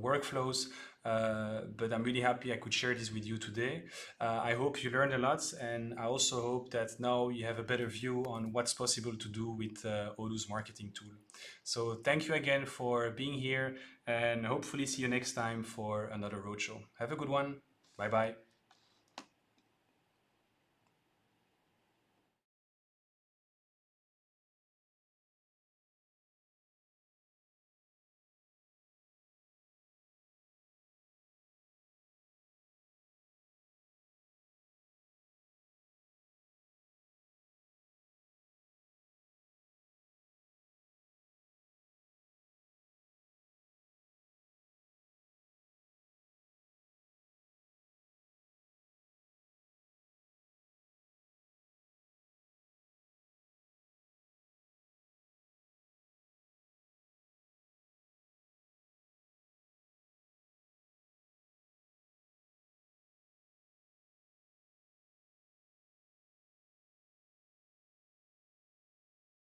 workflows. But I'm really happy I could share this with you today. I hope you learned a lot, and I also hope that now you have a better view on what's possible to do with Odoo's marketing tool. So thank you again for being here, and hopefully see you next time for another roadshow. Have a good one. Bye bye.